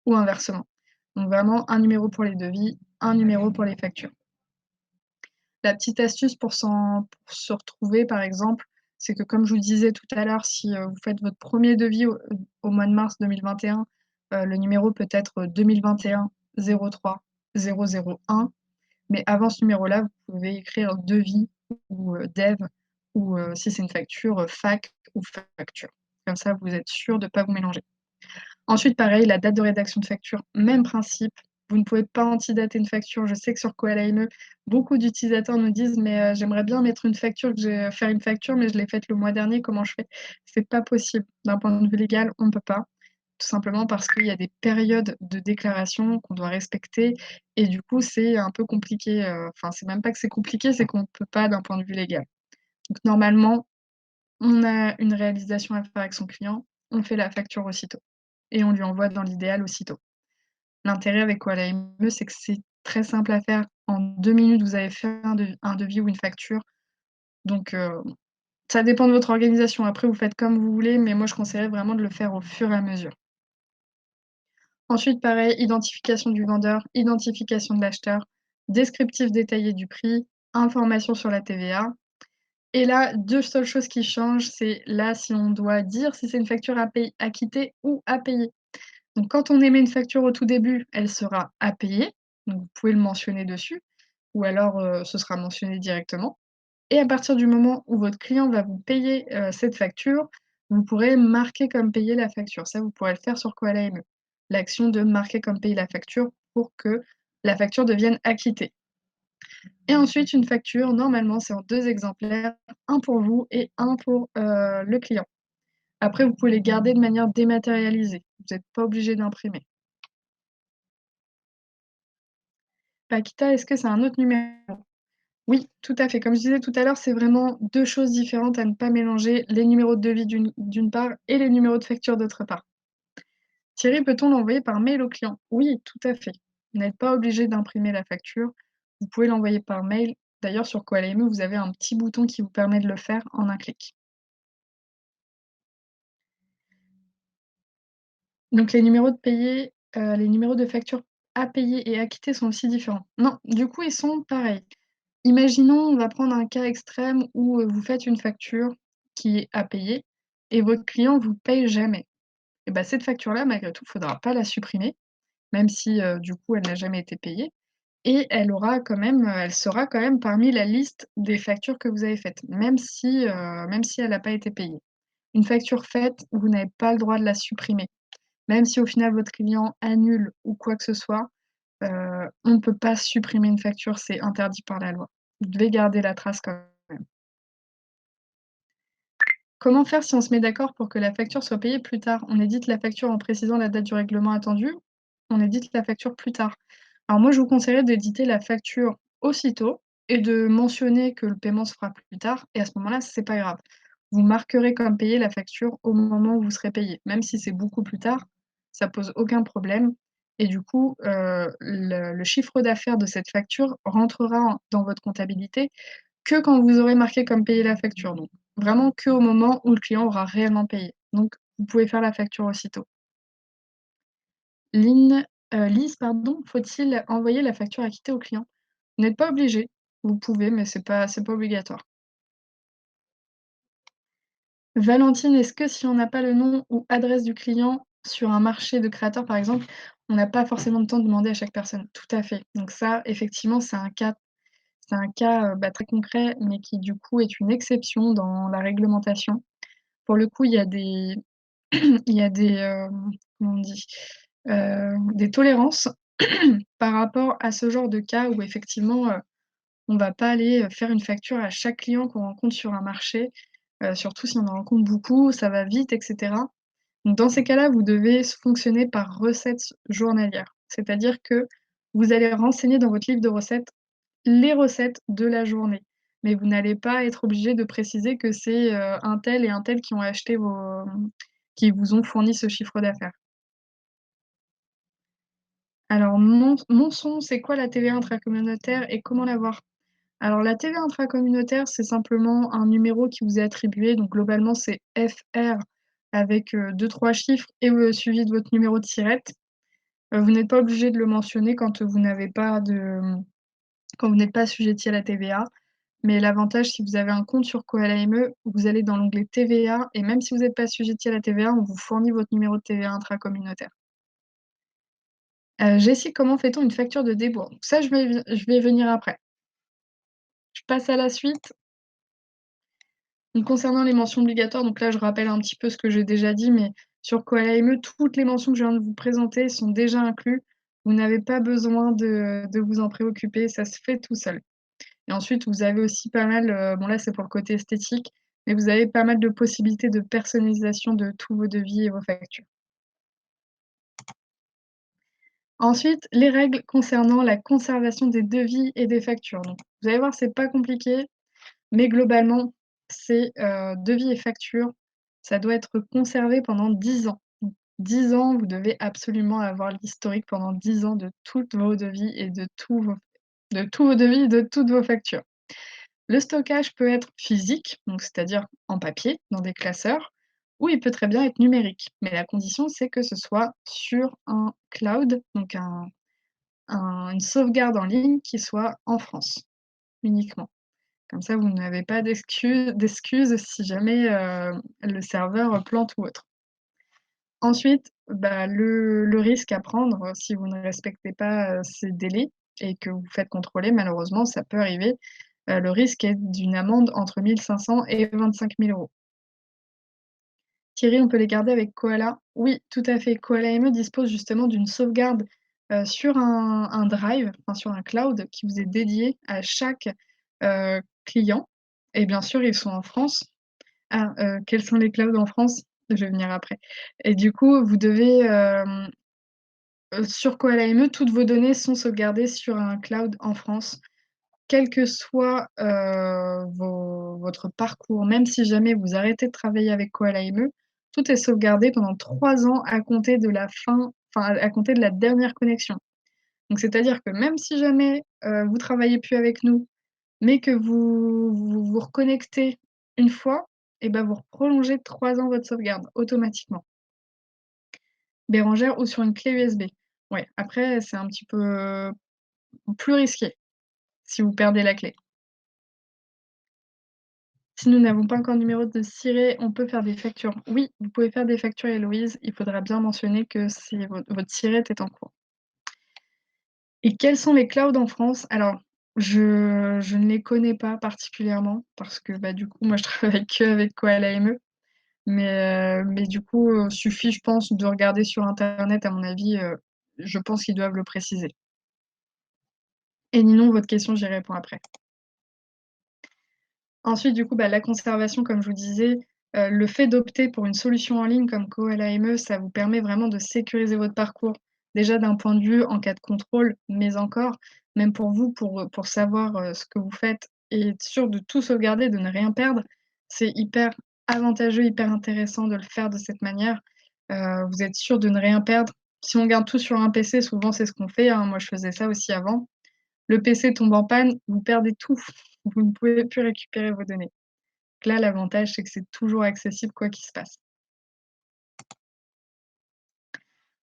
ou inversement. Donc vraiment un numéro pour les devis, un numéro pour les factures. La petite astuce pour se retrouver, par exemple, c'est que comme je vous le disais tout à l'heure, si, vous faites votre premier devis au mois de mars 2021, le numéro peut être 2021 03 001, mais avant ce numéro-là, vous pouvez écrire devis ou, dev ou, si c'est une facture, fac ou facture. Comme ça, vous êtes sûr de ne pas vous mélanger. Ensuite, pareil, la date de rédaction de facture, même principe. Vous ne pouvez pas antidater une facture. Je sais que sur Koala ME, beaucoup d'utilisateurs nous disent: «Mais, j'aimerais bien mettre une facture que j'ai faire une facture, mais je l'ai faite le mois dernier, comment je fais?» C'est pas possible. D'un point de vue légal, on ne peut pas. Tout simplement parce qu'il y a des périodes de déclaration qu'on doit respecter et du coup, c'est un peu compliqué, enfin, c'est même pas que c'est compliqué, c'est qu'on ne peut pas d'un point de vue légal. Donc normalement, on a une réalisation à faire avec son client, on fait la facture aussitôt et on lui envoie dans l'idéal aussitôt. L'intérêt avec Koala ME, c'est que c'est très simple à faire. En 2 minutes, vous avez fait un devis ou une facture. Donc, ça dépend de votre organisation. Après, vous faites comme vous voulez, mais moi, je conseillerais vraiment de le faire au fur et à mesure. Ensuite, pareil, identification du vendeur, identification de l'acheteur, descriptif détaillé du prix, information sur la TVA. Et là, 2 seules choses qui changent, c'est là, si on doit dire si c'est une facture à quitter ou à payer. Donc quand on émet une facture au tout début, elle sera à payer, donc vous pouvez le mentionner dessus ou alors, ce sera mentionné directement et à partir du moment où votre client va vous payer, cette facture, vous pourrez marquer comme payé la facture. Ça, vous pourrez le faire sur Koala ME. L'action de marquer comme payé la facture pour que la facture devienne acquittée. Et ensuite, une facture, normalement, c'est en 2 exemplaires, un pour vous et un pour, le client. Après, vous pouvez les garder de manière dématérialisée. Vous n'êtes pas obligé d'imprimer. Paquita, est-ce que c'est un autre numéro? Oui, tout à fait. Comme je disais tout à l'heure, c'est vraiment 2 choses différentes à ne pas mélanger, les numéros de devis d'une part et les numéros de facture d'autre part. Thierry, peut-on l'envoyer par mail au client? Oui, tout à fait. Vous n'êtes pas obligé d'imprimer la facture. Vous pouvez l'envoyer par mail. D'ailleurs, sur Koala vous avez un petit bouton qui vous permet de le faire en un clic. Donc les numéros de facture à payer et acquittés sont aussi différents. Non, du coup, ils sont pareils. Imaginons, on va prendre un cas extrême où, vous faites une facture qui est à payer et votre client vous paye jamais. Et bah, cette facture-là, malgré tout, il faudra pas la supprimer, même si, du coup, elle n'a jamais été payée et elle sera quand même parmi la liste des factures que vous avez faites, même si elle n'a pas été payée. Une facture faite, vous n'avez pas le droit de la supprimer. Même si au final votre client annule ou quoi que ce soit, on ne peut pas supprimer une facture, c'est interdit par la loi. Vous devez garder la trace quand même. Comment faire si on se met d'accord pour que la facture soit payée plus tard? On édite la facture en précisant la date du règlement attendu, on édite la facture plus tard. Alors moi, je vous conseillerais d'éditer la facture aussitôt et de mentionner que le paiement se fera plus tard et à ce moment-là, c'est pas grave. Vous marquerez comme payé la facture au moment où vous serez payé. Même si c'est beaucoup plus tard, ça pose aucun problème et du coup, le chiffre d'affaires de cette facture rentrera dans votre comptabilité que quand vous aurez marqué comme payé la facture, donc vraiment qu'au moment où le client aura réellement payé. Donc vous pouvez faire la facture aussitôt. Lise, pardon, faut-il envoyer la facture acquittée au client? Vous n'êtes pas obligé, vous pouvez, mais c'est pas obligatoire. Valentine, est-ce que si on n'a pas le nom ou adresse du client sur un marché de créateurs, par exemple, on n'a pas forcément le temps de demander à chaque personne? Tout à fait. Donc ça, effectivement, c'est un cas, bah, très concret, mais qui du coup est une exception dans la réglementation. Pour le coup, il y a des, comment on dit? Des tolérances par rapport à ce genre de cas où effectivement, on va pas aller, faire une facture à chaque client qu'on rencontre sur un marché, surtout si on en rencontre beaucoup, ça va vite et cetera. Donc dans ces cas-là, vous devez fonctionner par recettes journalières. C'est-à-dire que vous allez renseigner dans votre livre de recettes les recettes de la journée. Mais vous n'allez pas être obligé de préciser que c'est, un tel et un tel qui ont acheté qui vous ont fourni ce chiffre d'affaires. Alors Monçon, c'est quoi la TVA intracommunautaire et comment l'avoir? Alors la TVA intracommunautaire, c'est simplement un numéro qui vous est attribué, donc globalement c'est FR avec, 2-3 chiffres et suivi de votre numéro de SIRET. Vous n'êtes pas obligé de le mentionner quand vous n'êtes pas assujetti à la TVA. Mais l'avantage, si vous avez un compte sur Koala ME, vous allez dans l'onglet TVA et même si vous n'êtes pas assujetti à la TVA, on vous fournit votre numéro de TVA intracommunautaire. Jessie, comment fait-on une facture de débours? Donc ça, je vais y venir après. Je passe à la suite. Donc concernant les mentions obligatoires, donc là, je rappelle un petit peu ce que j'ai déjà dit, mais sur Koala ME, toutes les mentions que je viens de vous présenter sont déjà incluses. Vous n'avez pas besoin de vous en préoccuper, ça se fait tout seul. Et ensuite, vous avez aussi pas mal, bon là, c'est pour le côté esthétique, mais vous avez pas mal de possibilités de personnalisation de tous vos devis et vos factures. Ensuite, les règles concernant la conservation des devis et des factures. Donc, vous allez voir, c'est pas compliqué, mais globalement, c'est, devis et factures, ça doit être conservé pendant 10 ans. Donc 10 ans, vous devez absolument avoir l'historique pendant 10 ans de toutes vos devis et de tous vos devis et de toutes vos factures. Le stockage peut être physique, donc c'est-à-dire en papier, dans des classeurs, ou il peut très bien être numérique. Mais la condition, c'est que ce soit sur un cloud, donc une sauvegarde en ligne qui soit en France, uniquement. Comme ça, vous n'avez pas d'excuses si jamais, le serveur plante ou autre. Ensuite, bah, le risque à prendre, si vous ne respectez pas, ces délais et que vous vous faites contrôler, malheureusement, ça peut arriver. Le risque est d'une amende entre 1 500 et 25 000 €. Thierry, on peut les garder avec Koala? Oui, tout à fait. Koala ME dispose justement d'une sauvegarde sur un drive, enfin sur un cloud qui vous est dédié à chaque, client et bien sûr, ils sont en France. Ah, quels sont les clouds en France? Je vais venir après et du coup, vous devez, sur Koala ME, toutes vos données sont sauvegardées sur un cloud en France. Quel que soit, votre parcours, même si jamais vous arrêtez de travailler avec Koala ME, tout est sauvegardé pendant 3 ans à compter de la fin enfin, à compter de la dernière connexion. Donc c'est-à-dire que même si jamais, vous travaillez plus avec nous, mais que vous reconnectez une fois et bah, vous prolongez de 3 ans votre sauvegarde automatiquement. Bérengère ou sur une clé USB. Ouais, après c'est un petit peu plus risqué si vous perdez la clé. Si nous n'avons pas encore le numéro de Siret, on peut faire des factures. Oui, vous pouvez faire des factures Héloïse, il faudra bien mentionner que c'est votre Siret est en cours. Et quels sont les clouds en France? Alors, je ne les connais pas particulièrement parce que, bah, du coup, moi, je travaille qu'avec Koala ME, mais du coup, suffit, je pense, de regarder sur internet, à mon avis, je pense qu'ils doivent le préciser. Et Ninon, votre question, j'y réponds après. Ensuite, du coup, bah, la conservation, comme je vous disais, le fait d'opter pour une solution en ligne comme Koala ME, ça vous permet vraiment de sécuriser votre parcours. Déjà d'un point de vue en cas de contrôle, mais encore, même pour vous, pour savoir, ce que vous faites et être sûr de tout sauvegarder, de ne rien perdre, c'est hyper avantageux, hyper intéressant de le faire de cette manière. Vous êtes sûr de ne rien perdre. Si on garde tout sur un PC, souvent c'est ce qu'on fait, hein, moi je faisais ça aussi avant. Le PC tombe en panne, vous perdez tout. Vous ne pouvez plus récupérer vos données. Donc là, l'avantage, c'est que c'est toujours accessible quoi qu'il se passe.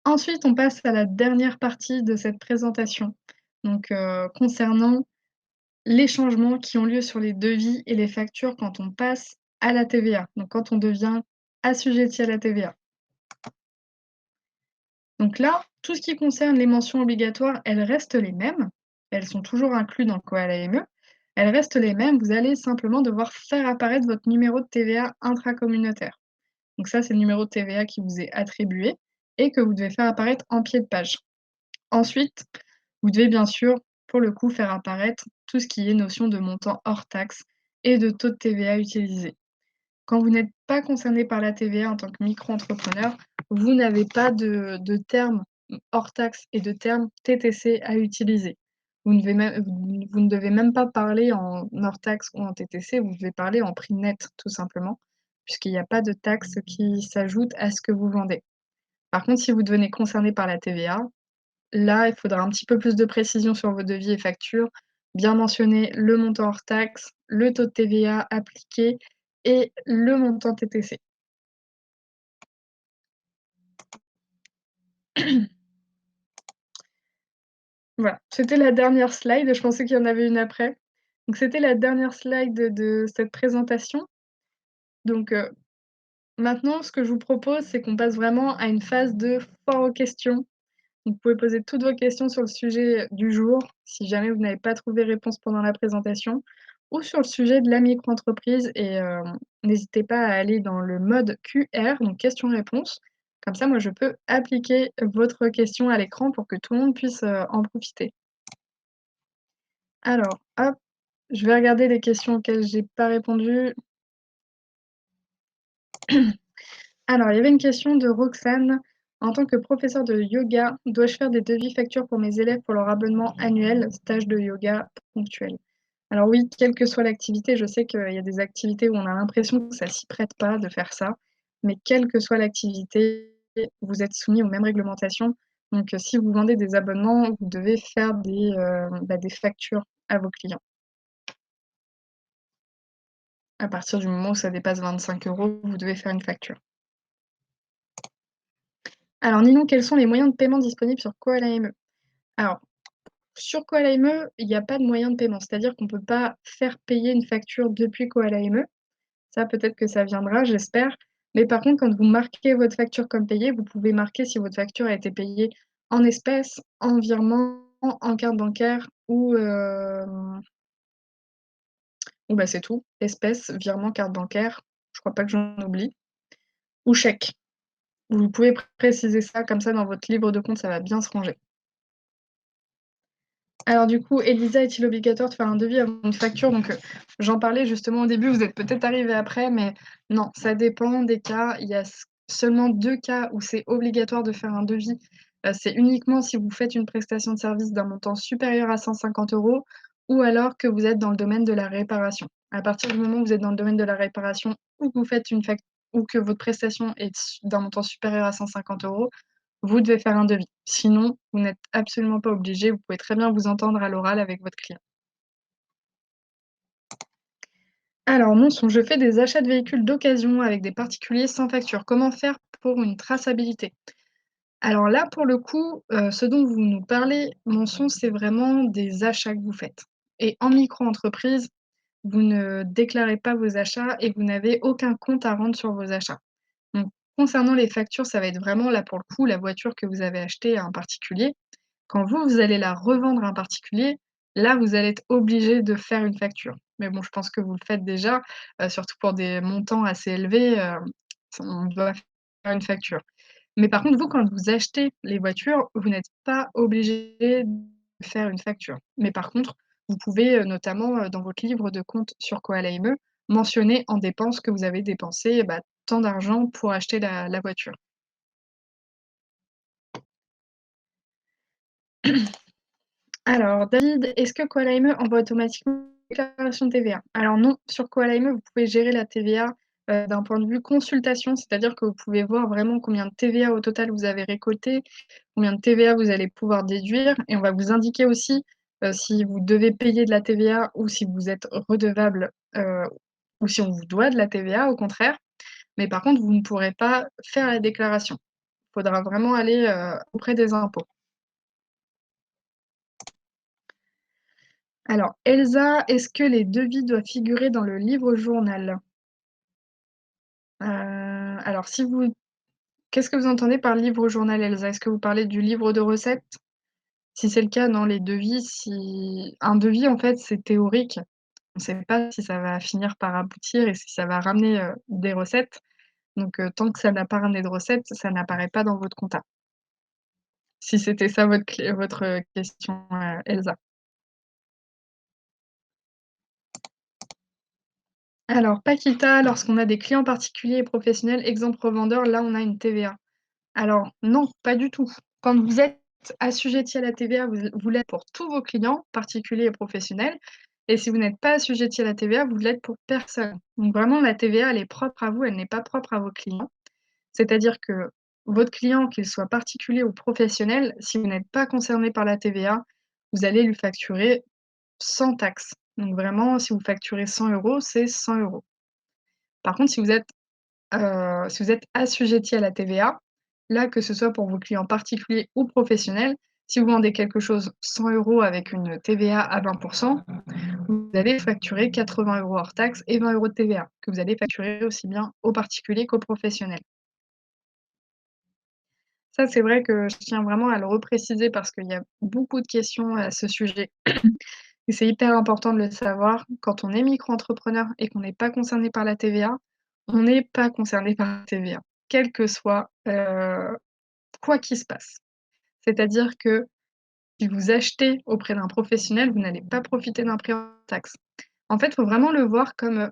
Ensuite, on passe à la dernière partie de cette présentation, donc concernant les changements qui ont lieu sur les devis et les factures quand on passe à la TVA, donc quand on devient assujetti à la TVA. Donc là, tout ce qui concerne les mentions obligatoires, elles restent les mêmes. Elles sont toujours incluses dans le Koala ME. Elles restent les mêmes. Vous allez simplement devoir faire apparaître votre numéro de TVA intracommunautaire. Donc ça, c'est le numéro de TVA qui vous est attribué et que vous devez faire apparaître en pied de page. Ensuite, vous devez bien sûr, pour le coup, faire apparaître tout ce qui est notion de montant hors taxe et de taux de TVA utilisé. Quand vous n'êtes pas concerné par la TVA en tant que micro-entrepreneur, vous n'avez pas de termes hors taxe et de termes TTC à utiliser. Vous ne devez même pas parler en hors taxe ou en TTC, vous devez parler en prix net tout simplement, puisqu'il n'y a pas de taxe qui s'ajoute à ce que vous vendez. Par contre, si vous devenez concerné par la TVA, là, il faudra un petit peu plus de précision sur vos devis et factures, bien mentionner le montant hors taxe, le taux de TVA appliqué et le montant TTC. Voilà, c'était la dernière slide, je pensais qu'il y en avait une après. Donc c'était la dernière slide de cette présentation. Donc maintenant, ce que je vous propose, c'est qu'on passe vraiment à une phase de foire aux questions. Vous pouvez poser toutes vos questions sur le sujet du jour, si jamais vous n'avez pas trouvé réponse pendant la présentation, ou sur le sujet de la micro-entreprise et n'hésitez pas à aller dans le mode QR, donc questions-réponses. Comme ça, moi, je peux appliquer votre question à l'écran pour que tout le monde puisse, en profiter. Alors, hop, je vais regarder les questions auxquelles j'ai pas répondu. Alors, il y avait une question de Roxane. En tant que professeur de yoga, dois-je faire des devis factures pour mes élèves pour leur abonnement annuel, stage de yoga ponctuel? Alors oui, quelle que soit l'activité, je sais qu'il y a des activités où on a l'impression que ça s'y prête pas de faire ça, mais quelle que soit l'activité, vous êtes soumis aux mêmes réglementations. Donc, si vous vendez des abonnements, vous devez faire des factures à vos clients. À partir du moment où ça dépasse 25 €, vous devez faire une facture. Alors Ninon, quels sont les moyens de paiement disponibles sur Koala ME? Alors, sur Koala ME, il n'y a pas de moyen de paiement, c'est-à-dire qu'on ne peut pas faire payer une facture depuis Koala ME. Ça, peut-être que ça viendra, j'espère. Mais par contre, quand vous marquez votre facture comme payée, vous pouvez marquer si votre facture a été payée en espèces, en virement, en carte bancaire ou bah, c'est tout. Espèces, virement, carte bancaire, je crois pas que j'en oublie, ou chèque. Vous pouvez préciser ça, comme ça dans votre livre de compte, ça va bien se ranger. Alors du coup, Elisa, est-il obligatoire de faire un devis avant une facture? Donc, j'en parlais justement au début, vous êtes peut-être arrivés après, mais non, ça dépend des cas. Il y a seulement 2 cas où c'est obligatoire de faire un devis. C'est uniquement si vous faites une prestation de service d'un montant supérieur à 150 € ou alors que vous êtes dans le domaine de la réparation. À partir du moment où vous êtes dans le domaine de la réparation ou que vous faites une fac ou que votre prestation est d'un montant supérieur à 150 €, vous devez faire un devis. Sinon, vous n'êtes absolument pas obligé, vous pouvez très bien vous entendre à l'oral avec votre client. Alors Monson, je fais des achats de véhicules d'occasion avec des particuliers sans facture. Comment faire pour une traçabilité? Alors là, pour le coup, ce dont vous nous parlez, Monson, c'est vraiment des achats que vous faites. Et en micro-entreprise, vous ne déclarez pas vos achats et vous n'avez aucun compte à rendre sur vos achats. Donc concernant les factures, ça va être vraiment là, pour le coup, la voiture que vous avez achetée à un particulier. Quand vous, vous allez la revendre à un particulier, là, vous allez être obligé de faire une facture. Mais bon, je pense que vous le faites déjà, surtout pour des montants assez élevés, on doit faire une facture. Mais par contre, vous, quand vous achetez les voitures, vous n'êtes pas obligé de faire une facture. Mais par contre, vous pouvez, notamment, dans votre livre de compte sur Koala IME, mentionner en dépenses que vous avez dépensé, bah, tant d'argent pour acheter la voiture. Alors David, est-ce que Koala IME envoie automatiquement une déclaration de TVA? Alors non, sur Koala IME, vous pouvez gérer la TVA, d'un point de vue consultation, c'est-à-dire que vous pouvez voir vraiment combien de TVA au total vous avez récolté, combien de TVA vous allez pouvoir déduire et on va vous indiquer aussi, si vous devez payer de la TVA ou si vous êtes redevable, ou si on vous doit de la TVA au contraire. Mais par contre, vous ne pourrez pas faire la déclaration. Il faudra vraiment aller, auprès des impôts. Alors, Elsa, est-ce que les devis doivent figurer dans le livre journal? Alors si vous qu'est-ce que vous entendez par livre journal, Elsa? Est-ce que vous parlez du livre de recettes? Si c'est le cas, non, les devis, si un devis, en fait, c'est théorique. On ne sait pas si ça va finir par aboutir et si ça va ramener, des recettes. Donc, tant que ça n'a pas ramené de recettes, ça n'apparaît pas dans votre compta. Si c'était ça votre, question, Elsa. Alors Paquita, lorsqu'on a des clients particuliers et professionnels, exemple revendeur, là, on a une TVA. Alors non, pas du tout. Quand vous êtes assujetti à la TVA, vous l'êtes pour tous vos clients, particuliers et professionnels et si vous n'êtes pas assujetti à la TVA, vous l'êtes pour personne. Donc vraiment la TVA, elle est propre à vous, elle n'est pas propre à vos clients. C'est-à-dire que votre client, qu'il soit particulier ou professionnel, si vous n'êtes pas concerné par la TVA, vous allez lui facturer sans taxe. Donc vraiment, si vous facturez 100 €, c'est 100 €. Par contre, si vous êtes assujetti à la TVA, là, que ce soit pour vos clients particuliers ou professionnels, si vous vendez quelque chose 100 € avec une TVA à 20 vous allez facturer 80 € hors taxes et 20 € de TVA, que vous allez facturer aussi bien aux particuliers qu'aux professionnels. Ça, c'est vrai que je tiens vraiment à le repréciser parce qu'il y a beaucoup de questions à ce sujet et c'est hyper important de le savoir. Quand on est micro-entrepreneur et qu'on n'est pas concerné par la TVA, on n'est pas concerné par la TVA, quel que soit, quoi qu'il se passe. C'est-à-dire que si vous achetez auprès d'un professionnel, vous n'allez pas profiter d'un prêt en taxe. En fait, il faut vraiment le voir comme,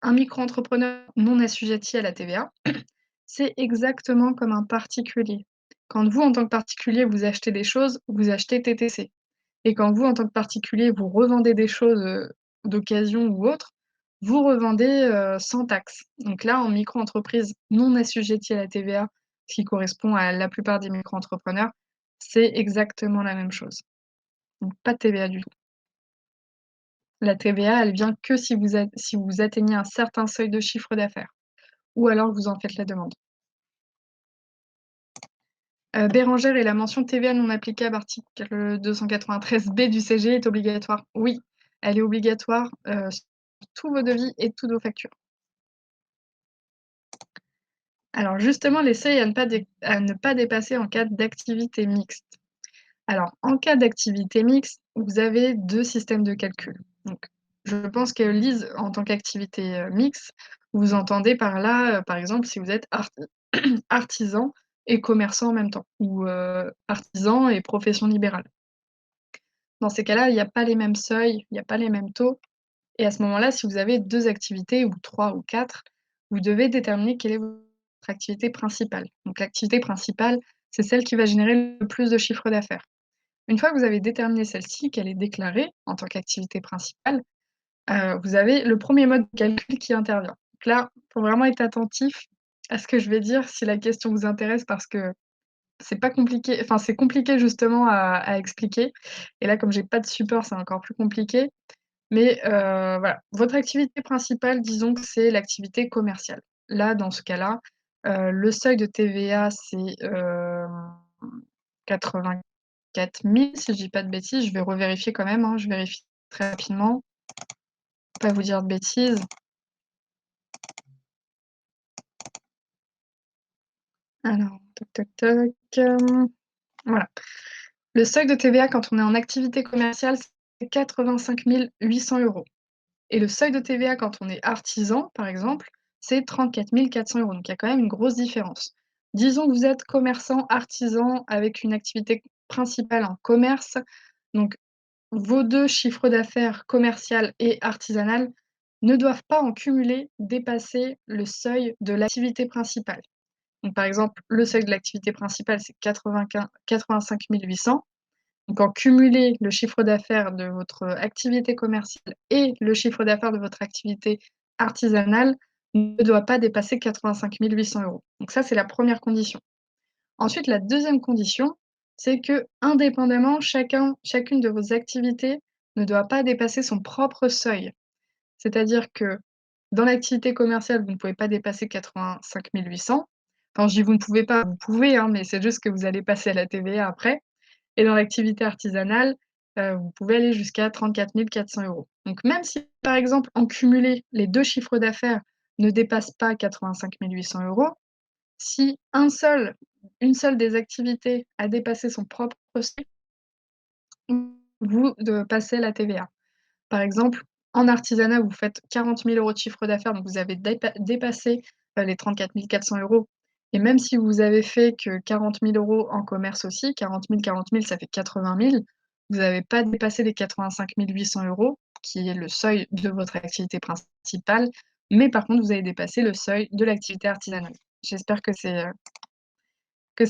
un micro-entrepreneur non assujetti à la TVA. C'est exactement comme un particulier. Quand vous, en tant que particulier, vous achetez des choses, vous achetez TTC et quand vous, en tant que particulier, vous revendez des choses, d'occasion ou autres, vous revendez, sans taxe. Donc là, en micro-entreprise non assujettie à la TVA, ce qui correspond à la plupart des micro-entrepreneurs, c'est exactement la même chose. Donc pas de TVA du tout. La TVA, elle vient que si vous atteignez un certain seuil de chiffre d'affaires ou alors vous en faites la demande. Bérengère et la mention TVA non applicable article 293 B du CG est obligatoire. Oui, elle est obligatoire, sur tous vos devis et toutes vos factures. Alors justement, les seuils à ne pas dépasser en cas d'activité mixte. Alors en cas d'activité mixte, vous avez 2 systèmes de calcul. Donc je pense que Lise, en tant qu'activité, mixte, vous entendez par là, par exemple, si vous êtes artisan et commerçant en même temps ou, artisan et profession libérale. Dans ces cas-là, il y a pas les mêmes seuils, il y a pas les mêmes taux et à ce moment-là, si vous avez 2 activités ou 3 ou 4, vous devez déterminer quelle est votre activité principale. Donc l'activité principale, c'est celle qui va générer le plus de chiffre d'affaires. Une fois que vous avez déterminé celle-ci, qu'elle est déclarée en tant qu'activité principale, vous avez le premier mode de calcul qui intervient. Donc là, faut vraiment être attentif à ce que je vais dire si la question vous intéresse parce que c'est pas compliqué enfin, c'est compliqué justement à expliquer et là, comme j'ai pas de support, c'est encore plus compliqué. Mais voilà, votre activité principale, disons que c'est l'activité commerciale. Là, dans ce cas-là, le seuil de TVA, c'est, 84 000 si je dis pas de bêtises. Je vais revérifier quand même, hein, je vérifie très rapidement, pour pas vous dire de bêtises. Alors, toc toc toc, voilà. Le seuil de TVA quand on est en activité commerciale, c'est 85 800 € et le seuil de TVA quand on est artisan, par exemple, c'est 34 400 €, donc il y a quand même une grosse différence. Disons que vous êtes commerçant, artisan avec une activité principale en commerce, donc vos 2 chiffres d'affaires commercial et artisanal ne doivent pas en cumulé dépasser le seuil de l'activité principale. Donc par exemple, le seuil de l'activité principale, c'est 85 800. Donc en cumulé, le chiffre d'affaires de votre activité commerciale et le chiffre d'affaires de votre activité artisanale ne doit pas dépasser 85 800 €. Donc ça, c'est la première condition. Ensuite, la deuxième condition, c'est que indépendamment, chacune de vos activités ne doit pas dépasser son propre seuil. C'est-à-dire que dans l'activité commerciale, vous ne pouvez pas dépasser 85 800. Quand je dis: «Vous ne pouvez pas», vous pouvez, hein, mais c'est juste que vous allez passer à la TVA après et dans l'activité artisanale, vous pouvez aller jusqu'à 34 400 €. Donc même si, par exemple, en cumulé, les 2 chiffres d'affaires ne dépassent pas 85 800 €, si une seule des activités a dépassé son propre seuil, vous de passez la TVA. Par exemple, en artisanat, vous faites 40 000 € de chiffre d'affaires, donc vous avez dépassé, les 34 400 € et même si vous avez fait que 40 000 € en commerce aussi, 40 000, ça fait 80 000, vous n'avez pas dépassé les 85 800 €, qui est le seuil de votre activité principale, mais par contre, vous avez dépassé le seuil de l'activité artisanale. J'espère que c'est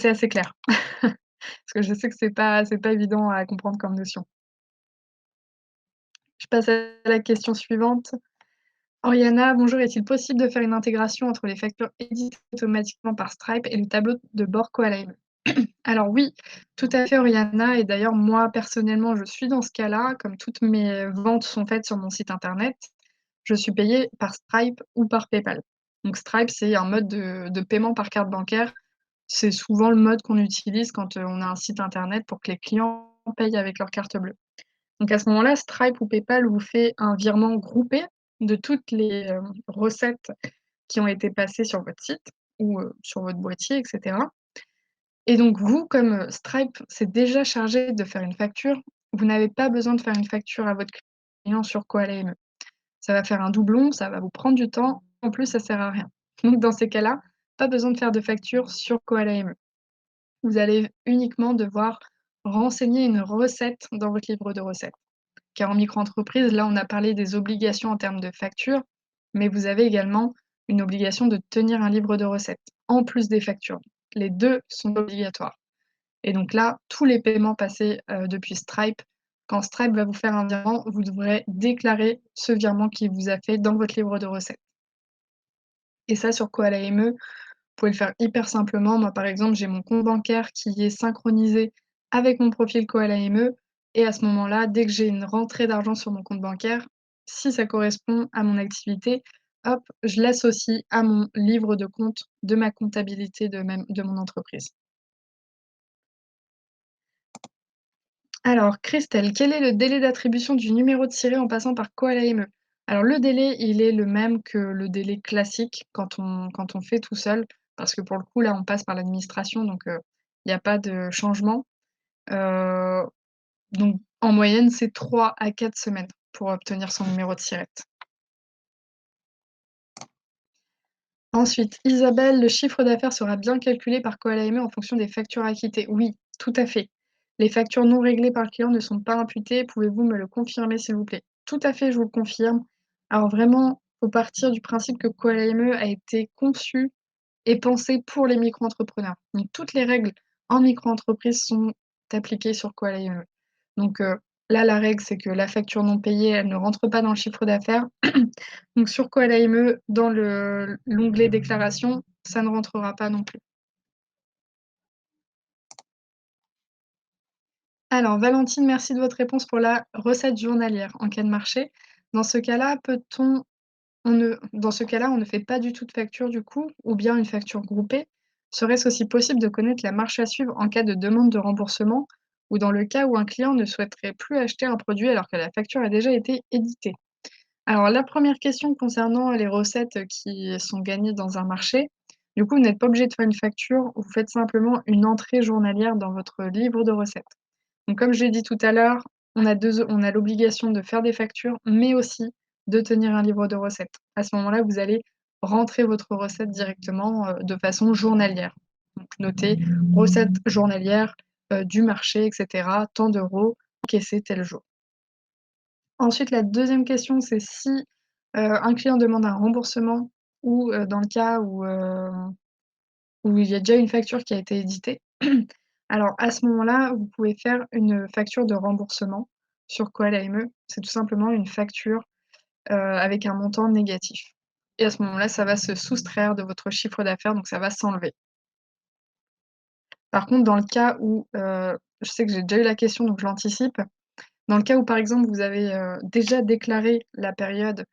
assez clair. Parce que je sais que c'est pas évident à comprendre comme notion. Je passe à la question suivante. Oriana, bonjour, est-il possible de faire une intégration entre les factures éditées automatiquement par Stripe et le tableau de bord Coalime? Alors oui, tout à fait Oriana et d'ailleurs moi personnellement je suis dans ce cas-là, comme toutes mes ventes sont faites sur mon site internet, je suis payée par Stripe ou par PayPal. Donc Stripe, c'est un mode de paiement par carte bancaire. C'est souvent le mode qu'on utilise quand, on a un site internet pour que les clients payent avec leur carte bleue. Donc à ce moment-là, Stripe ou PayPal vous fait un virement groupé de toutes les, recettes qui ont été passées sur votre site ou, sur votre boîtier et cetera et donc vous, comme, Stripe s'est déjà chargé de faire une facture, vous n'avez pas besoin de faire une facture à votre client sur Koala ME. Ça va faire un doublon, ça va vous prendre du temps, en plus ça sert à rien. Donc dans ces cas-là, pas besoin de faire de facture sur Koala ME. Vous allez uniquement devoir renseigner une recette dans votre livre de recettes. Car en micro-entreprise, là, on a parlé des obligations en termes de facture, mais vous avez également une obligation de tenir un livre de recettes, en plus des factures. Les 2 sont obligatoires et donc là, tous les paiements passés, depuis Stripe, quand Stripe va vous faire un virement, vous devrez déclarer ce virement qu'il vous a fait dans votre livre de recettes et ça sur Koala ME, vous pouvez le faire hyper simplement. Moi, par exemple, j'ai mon compte bancaire qui est synchronisé avec mon profil Koala ME et à ce moment-là, dès que j'ai une rentrée d'argent sur mon compte bancaire, si ça correspond à mon activité, hop, je l'associe à mon livre de compte de ma comptabilité de mon entreprise. Alors, Christelle, quel est le délai d'attribution du numéro de siret en passant par Koala ME? Alors, le délai, il est le même que le délai classique quand on fait tout seul, parce que pour le coup, là, on passe par l'administration, donc il y a pas de changement. Heu, donc en moyenne, c'est 3 à 4 semaines pour obtenir son numéro de siret. Ensuite, Isabelle, le chiffre d'affaires sera bien calculé par Koala ME en fonction des factures acquittées. Oui, tout à fait. Les factures non réglées par le client ne sont pas imputées. Pouvez-vous me le confirmer, s'il vous plaît? Tout à fait, je vous le confirme. Alors vraiment, faut partir du principe que Qualime a été conçu et pensé pour les micro-entrepreneurs. Donc toutes les règles en micro-entreprise sont appliquées sur Qualime. Donc là, la règle, c'est que la facture non payée, elle ne rentre pas dans le chiffre d'affaires. Donc sur Qualime, dans l'onglet déclaration, ça ne rentrera pas non plus. Alors Valentine, merci de votre réponse pour la recette journalière en cas de marché. Dans ce cas-là, dans ce cas-là, on ne fait pas du tout de facture du coup, ou bien une facture groupée. Serait-ce aussi possible de connaître la marche à suivre en cas de demande de remboursement ou dans le cas où un client ne souhaiterait plus acheter un produit alors que la facture a déjà été éditée? Alors la première question concernant les recettes qui sont gagnées dans un marché, du coup, vous n'êtes pas obligé de faire une facture, vous faites simplement une entrée journalière dans votre livre de recettes. Donc comme je l'ai dit tout à l'heure, on a l'obligation de faire des factures, mais aussi de tenir un livre de recettes. À ce moment-là, vous allez rentrer votre recette directement, de façon journalière. Donc notez recette journalière, du marché et cetera, tant d'euros, encaissés tel jour. Ensuite, la deuxième question, c'est si, un client demande un remboursement ou, dans le cas où il y a déjà une facture qui a été éditée. Alors à ce moment-là, vous pouvez faire une facture de remboursement sur Qualime. C'est tout simplement une facture, avec un montant négatif et à ce moment-là, ça va se soustraire de votre chiffre d'affaires, donc ça va s'enlever. Par contre, dans le cas où, je sais que j'ai déjà eu la question, donc je l'anticipe. Dans le cas où, par exemple, vous avez, déjà déclaré la période,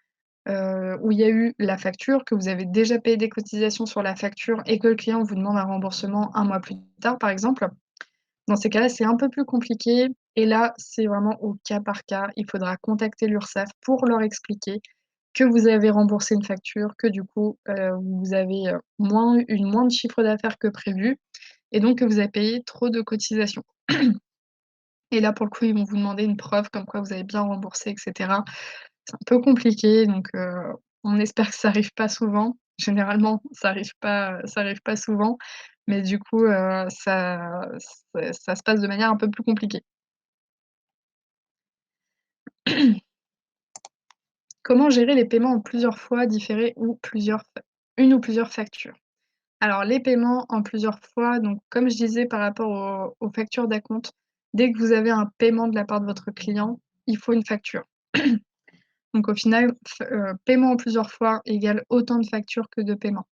où il y a eu la facture, que vous avez déjà payé des cotisations sur la facture et que le client vous demande un remboursement un mois plus tard, par exemple. Dans ces cas-là, c'est un peu plus compliqué et là, c'est vraiment au cas par cas. Il faudra contacter l'URSSAF pour leur expliquer que vous avez remboursé une facture, que du coup, vous avez, moins de chiffre d'affaires que prévu et donc que vous avez payé trop de cotisations. Et là, pour le coup, ils vont vous demander une preuve comme quoi vous avez bien remboursé et cetera. C'est un peu compliqué donc on espère que ça arrive pas souvent. Généralement, ça arrive pas souvent, mais du coup, ça se passe de manière un peu plus compliquée. Comment gérer les paiements en plusieurs fois différés ou une ou plusieurs factures? Alors les paiements en plusieurs fois, donc comme je disais par rapport aux factures d'acompte, dès que vous avez un paiement de la part de votre client, il faut une facture. Donc au final, paiement en plusieurs fois égale autant de factures que de paiements.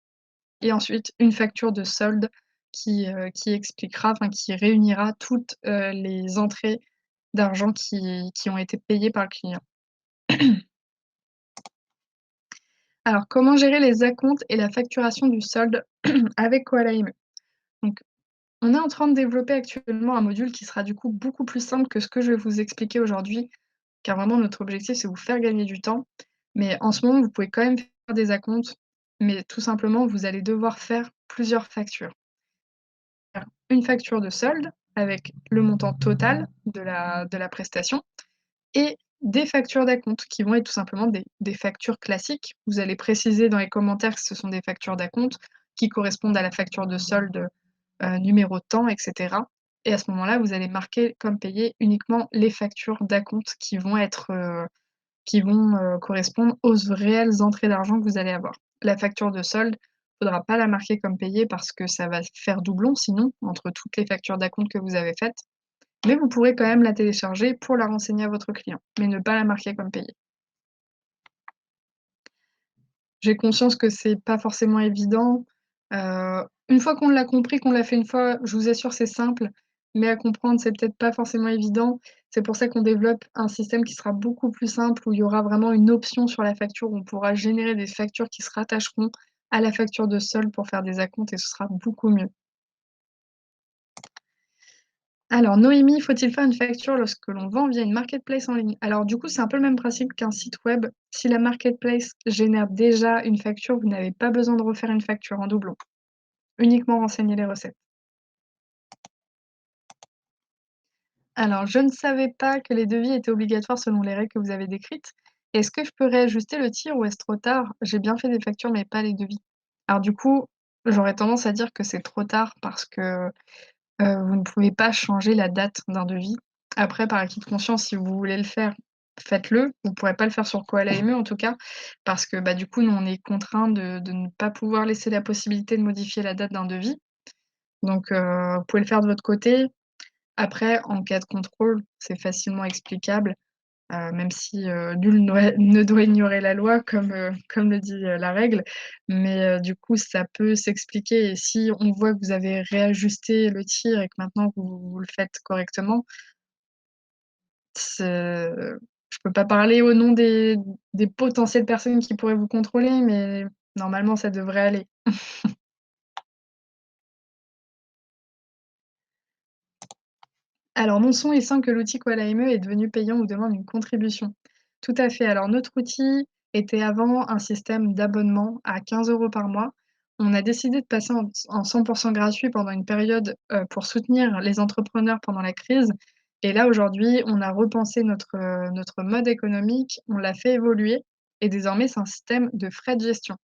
Et ensuite, une facture de solde qui expliquera, enfin qui réunira toutes, les entrées d'argent qui ont été payées par le client. Alors, comment gérer les acomptes et la facturation du solde avec Koala-IME? Donc, on est en train de développer actuellement un module qui sera du coup beaucoup plus simple que ce que je vais vous expliquer aujourd'hui, car vraiment notre objectif, c'est vous faire gagner du temps. Mais en ce moment, vous pouvez quand même faire des acomptes, mais tout simplement, vous allez devoir faire plusieurs factures. Faire une facture de solde avec le montant total de la prestation et des factures d'acompte qui vont être tout simplement des factures classiques. Vous allez préciser dans les commentaires que ce sont des factures d'acompte qui correspondent à la facture de solde, numéro tant et cetera et à ce moment-là, vous allez marquer comme payé uniquement les factures d'acompte qui vont, correspondre aux réelles entrées d'argent que vous allez avoir. La facture de solde, il ne faudra pas la marquer comme payée parce que ça va faire doublon sinon, entre toutes les factures d'acompte que vous avez faites. Mais vous pourrez quand même la télécharger pour la renseigner à votre client, mais ne pas la marquer comme payée. J'ai conscience que c'est pas forcément évident. Une fois qu'on l'a compris, qu'on l'a fait une fois, je vous assure, c'est simple, mais à comprendre, c'est peut-être pas forcément évident. C'est pour ça qu'on développe un système qui sera beaucoup plus simple, où il y aura vraiment une option sur la facture, où on pourra générer des factures qui se rattacheront à la facture de solde pour faire des acomptes et ce sera beaucoup mieux. Alors Noémie, faut-il faire une facture lorsque l'on vend via une marketplace en ligne? Alors du coup, c'est un peu le même principe qu'un site web. Si la marketplace génère déjà une facture, vous n'avez pas besoin de refaire une facture en doublon. Uniquement renseigner les recettes. Alors, je ne savais pas que les devis étaient obligatoires selon les règles que vous avez décrites. Est-ce que je peux réajuster le tir ou est-ce trop tard? J'ai bien fait des factures, mais pas les devis. Alors du coup, j'aurais tendance à dire que c'est trop tard parce que Vous ne pouvez pas changer la date d'un devis. Après, par acquis de conscience, si vous voulez le faire, faites-le. Vous pourrez pas le faire sur Koala en tout cas, parce que, bah, du coup, nous, on est contraints de ne pas pouvoir laisser la possibilité de modifier la date d'un devis. Donc, vous pouvez le faire de votre côté. Après, en cas de contrôle, c'est facilement explicable, même si, nul ne doit ignorer la loi comme le dit, la règle. Mais, du coup, ça peut s'expliquer et si on voit que vous avez réajusté le tir et que maintenant vous le faites correctement, c'est je peux pas parler au nom des potentielles personnes qui pourraient vous contrôler, mais normalement ça devrait aller. Alors, non son et sans que l'outil Koala est devenu payant ou demande une contribution. Tout à fait. Alors, notre outil était avant un système d'abonnement à 15 € par mois. On a décidé de passer en 100 gratuit pendant une période, pour soutenir les entrepreneurs pendant la crise et là, aujourd'hui, on a repensé notre mode économique, on l'a fait évoluer et désormais, c'est un système de frais de gestion.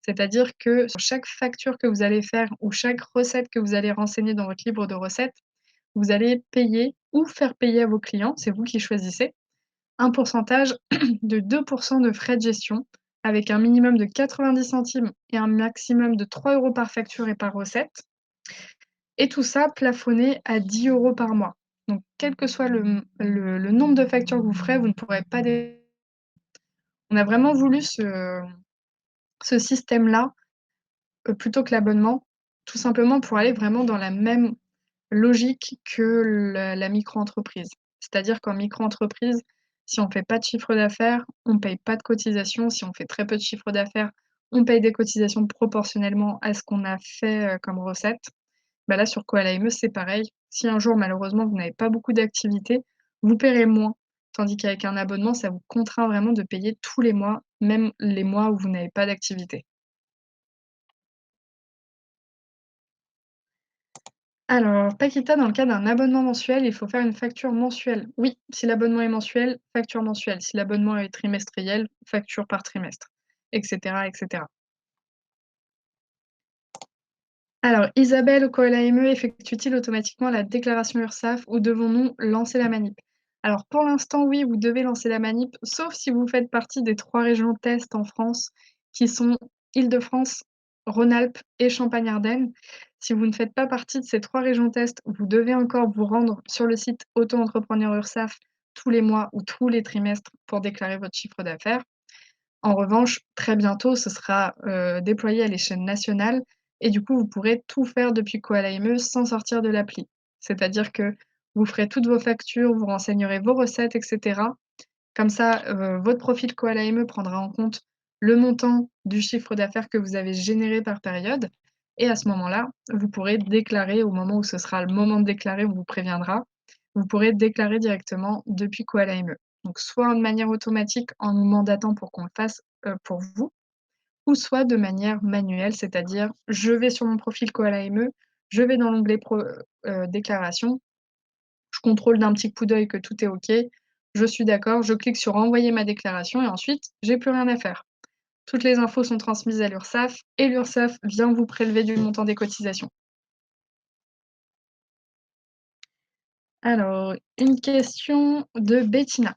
C'est-à-dire que sur chaque facture que vous allez faire ou chaque recette que vous allez renseigner dans votre livre de recettes, vous allez payer ou faire payer à vos clients, c'est vous qui choisissez, un pourcentage de 2 de frais de gestion avec un minimum de 90 centimes et un maximum de 3 € par facture et par recette et tout ça plafonné à 10 € par mois. Donc quel que soit le nombre de factures que vous ferez, vous ne pourrez pas dé on a vraiment voulu ce système-là, plutôt que l'abonnement, tout simplement pour aller vraiment dans la même logique que la micro-entreprise. C'est-à-dire qu'en micro-entreprise, si on fait pas de chiffre d'affaires, on paye pas de cotisations. Si on fait très peu de chiffre d'affaires, on paye des cotisations proportionnellement à ce qu'on a fait, comme recette. Bah, là, sur Koala c'est pareil. Si un jour, malheureusement, vous n'avez pas beaucoup d'activité, vous paierez moins. Tandis qu'avec un abonnement, ça vous contraint vraiment de payer tous les mois, même les mois où vous n'avez pas d'activité. Alors, Paquita, dans le cas d'un abonnement mensuel, il faut faire une facture mensuelle. Oui, si l'abonnement est mensuel, facture mensuelle. Si l'abonnement est trimestriel, facture par trimestre, et cetera. Alors, Isabelle au Koala effectue-t-il automatiquement la déclaration URSSAF ou devons-nous lancer la manip? Alors, pour l'instant, oui, vous devez lancer la manip, sauf si vous faites partie des 3 régions test en France, qui sont Île-de-France, Rhône-Alpes et Champagne-Ardenne. Si vous ne faites pas partie de ces 3 régions test, vous devez encore vous rendre sur le site Auto-entrepreneur URSSAF tous les mois ou tous les trimestres pour déclarer votre chiffre d'affaires. En revanche, très bientôt, ce sera, déployé à l'échelle nationale et du coup, vous pourrez tout faire depuis Koala sans sortir de l'appli. C'est-à-dire que vous ferez toutes vos factures, vous renseignerez vos recettes et cetera. Comme ça, votre profil Koala prendra en compte le montant du chiffre d'affaires que vous avez généré par période et à ce moment-là, vous pourrez déclarer au moment où ce sera le moment de déclarer, on vous préviendra. Vous pourrez déclarer directement depuis Koala donc soit de manière automatique en nous mandatant pour qu'on le fasse, pour vous ou soit de manière manuelle, c'est-à-dire je vais sur mon profil Koala je vais dans l'onglet déclaration, je contrôle d'un petit coup d'œil que tout est OK, je suis d'accord, je clique sur envoyer ma déclaration et ensuite j'ai plus rien à faire. Toutes les infos sont transmises à l'URSSAF et l'URSSAF vient vous prélever du montant des cotisations. Alors, une question de Bettina.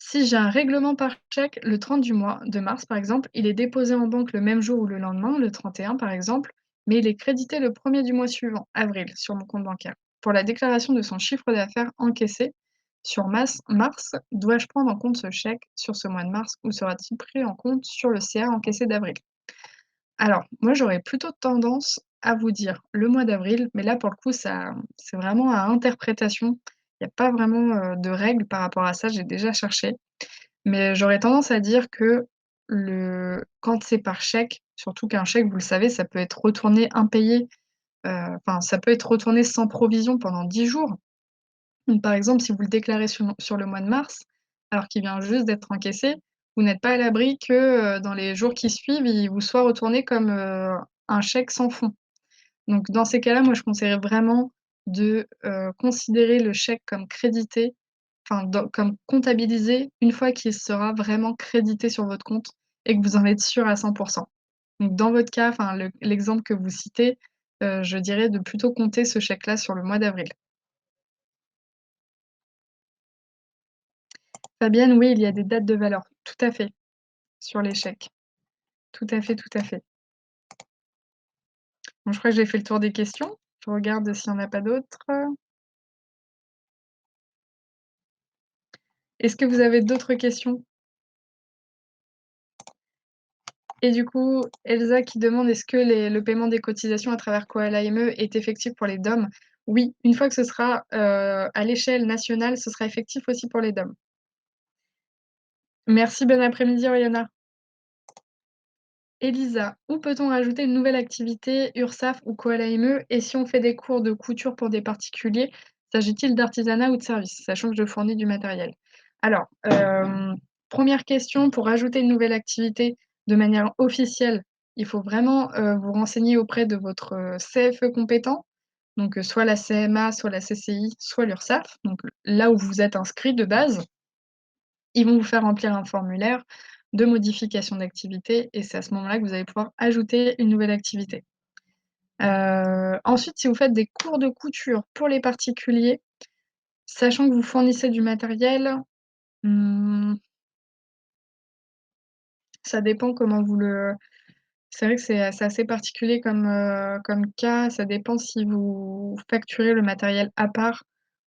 Si j'ai un règlement par chèque le 30 du mois de mars, par exemple, il est déposé en banque le même jour ou le lendemain, le 31 par exemple, mais il est crédité le premier du mois suivant, avril, sur mon compte bancaire. Pour la déclaration de son chiffre d'affaires encaissé sur mars, dois-je prendre en compte ce chèque sur ce mois de mars ou sera-t-il pris en compte sur le CA encaissé d'avril? Alors, moi, j'aurais plutôt tendance à vous dire le mois d'avril, mais là, pour le coup, ça, c'est vraiment à interprétation. Il n'y a pas vraiment de règles par rapport à ça, j'ai déjà cherché. Mais j'aurais tendance à dire que quand c'est par chèque, surtout qu'un chèque, vous le savez, ça peut être retourné impayé, enfin, ça peut être retourné sans provision pendant 10 jours. Donc, par exemple, si vous le déclarez sur le mois de mars, alors qu'il vient juste d'être encaissé, vous n'êtes pas à l'abri que, dans les jours qui suivent, il vous soit retourné comme, un chèque sans fond. Donc dans ces cas-là, moi je conseillerais vraiment de, considérer le chèque comme crédité, enfin comme comptabilisé une fois qu'il sera vraiment crédité sur votre compte et que vous en êtes sûr à 100. Donc dans votre cas, enfin l'exemple que vous citez, je dirais de plutôt compter ce chèque-là sur le mois d'avril. Fabienne, oui, il y a des dates de valeur, tout à fait, sur les chèques. Tout à fait, tout à fait. Bon, je crois que j'ai fait le tour des questions. Je regarde s'il y en a pas d'autres. Est-ce que vous avez d'autres questions? Et du coup, Elsa qui demande: «Est-ce que le paiement des cotisations à travers Koala AME est effectif pour les DOM?» Oui, une fois que ce sera, à l'échelle nationale, ce sera effectif aussi pour les DOM. Merci, bon après-midi Oriana. Elisa: «Où peut-on rajouter une nouvelle activité URSSAF ou Koala AME? Et si on fait des cours de couture pour des particuliers, s'agit-il d'artisanat ou de service? Sachant que je fournis du matériel». Alors, 1re question, pour rajouter une nouvelle activité de manière officielle, il faut vraiment, vous renseigner auprès de votre, CFE compétent, donc soit la CMA, soit la CCI, soit l'URSSAF, donc là où vous êtes inscrit de base. Ils vont vous faire remplir un formulaire de modification d'activité et c'est à ce moment-là que vous allez pouvoir ajouter une nouvelle activité. Ensuite, si vous faites des cours de couture pour les particuliers, sachant que vous fournissez du matériel, mmh, ça dépend comment vous le c'est vrai que c'est assez particulier comme cas. Ça dépend si vous facturez le matériel à part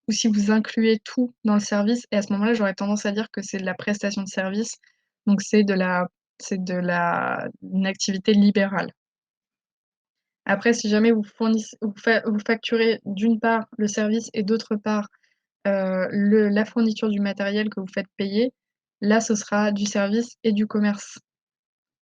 ou si vous incluez tout dans le service et à ce moment-là, j'aurais tendance à dire que c'est de la prestation de service, donc c'est une activité libérale. Après, si jamais vous facturez d'une part le service et d'autre part, la fourniture du matériel que vous faites payer, là, ce sera du service et du commerce.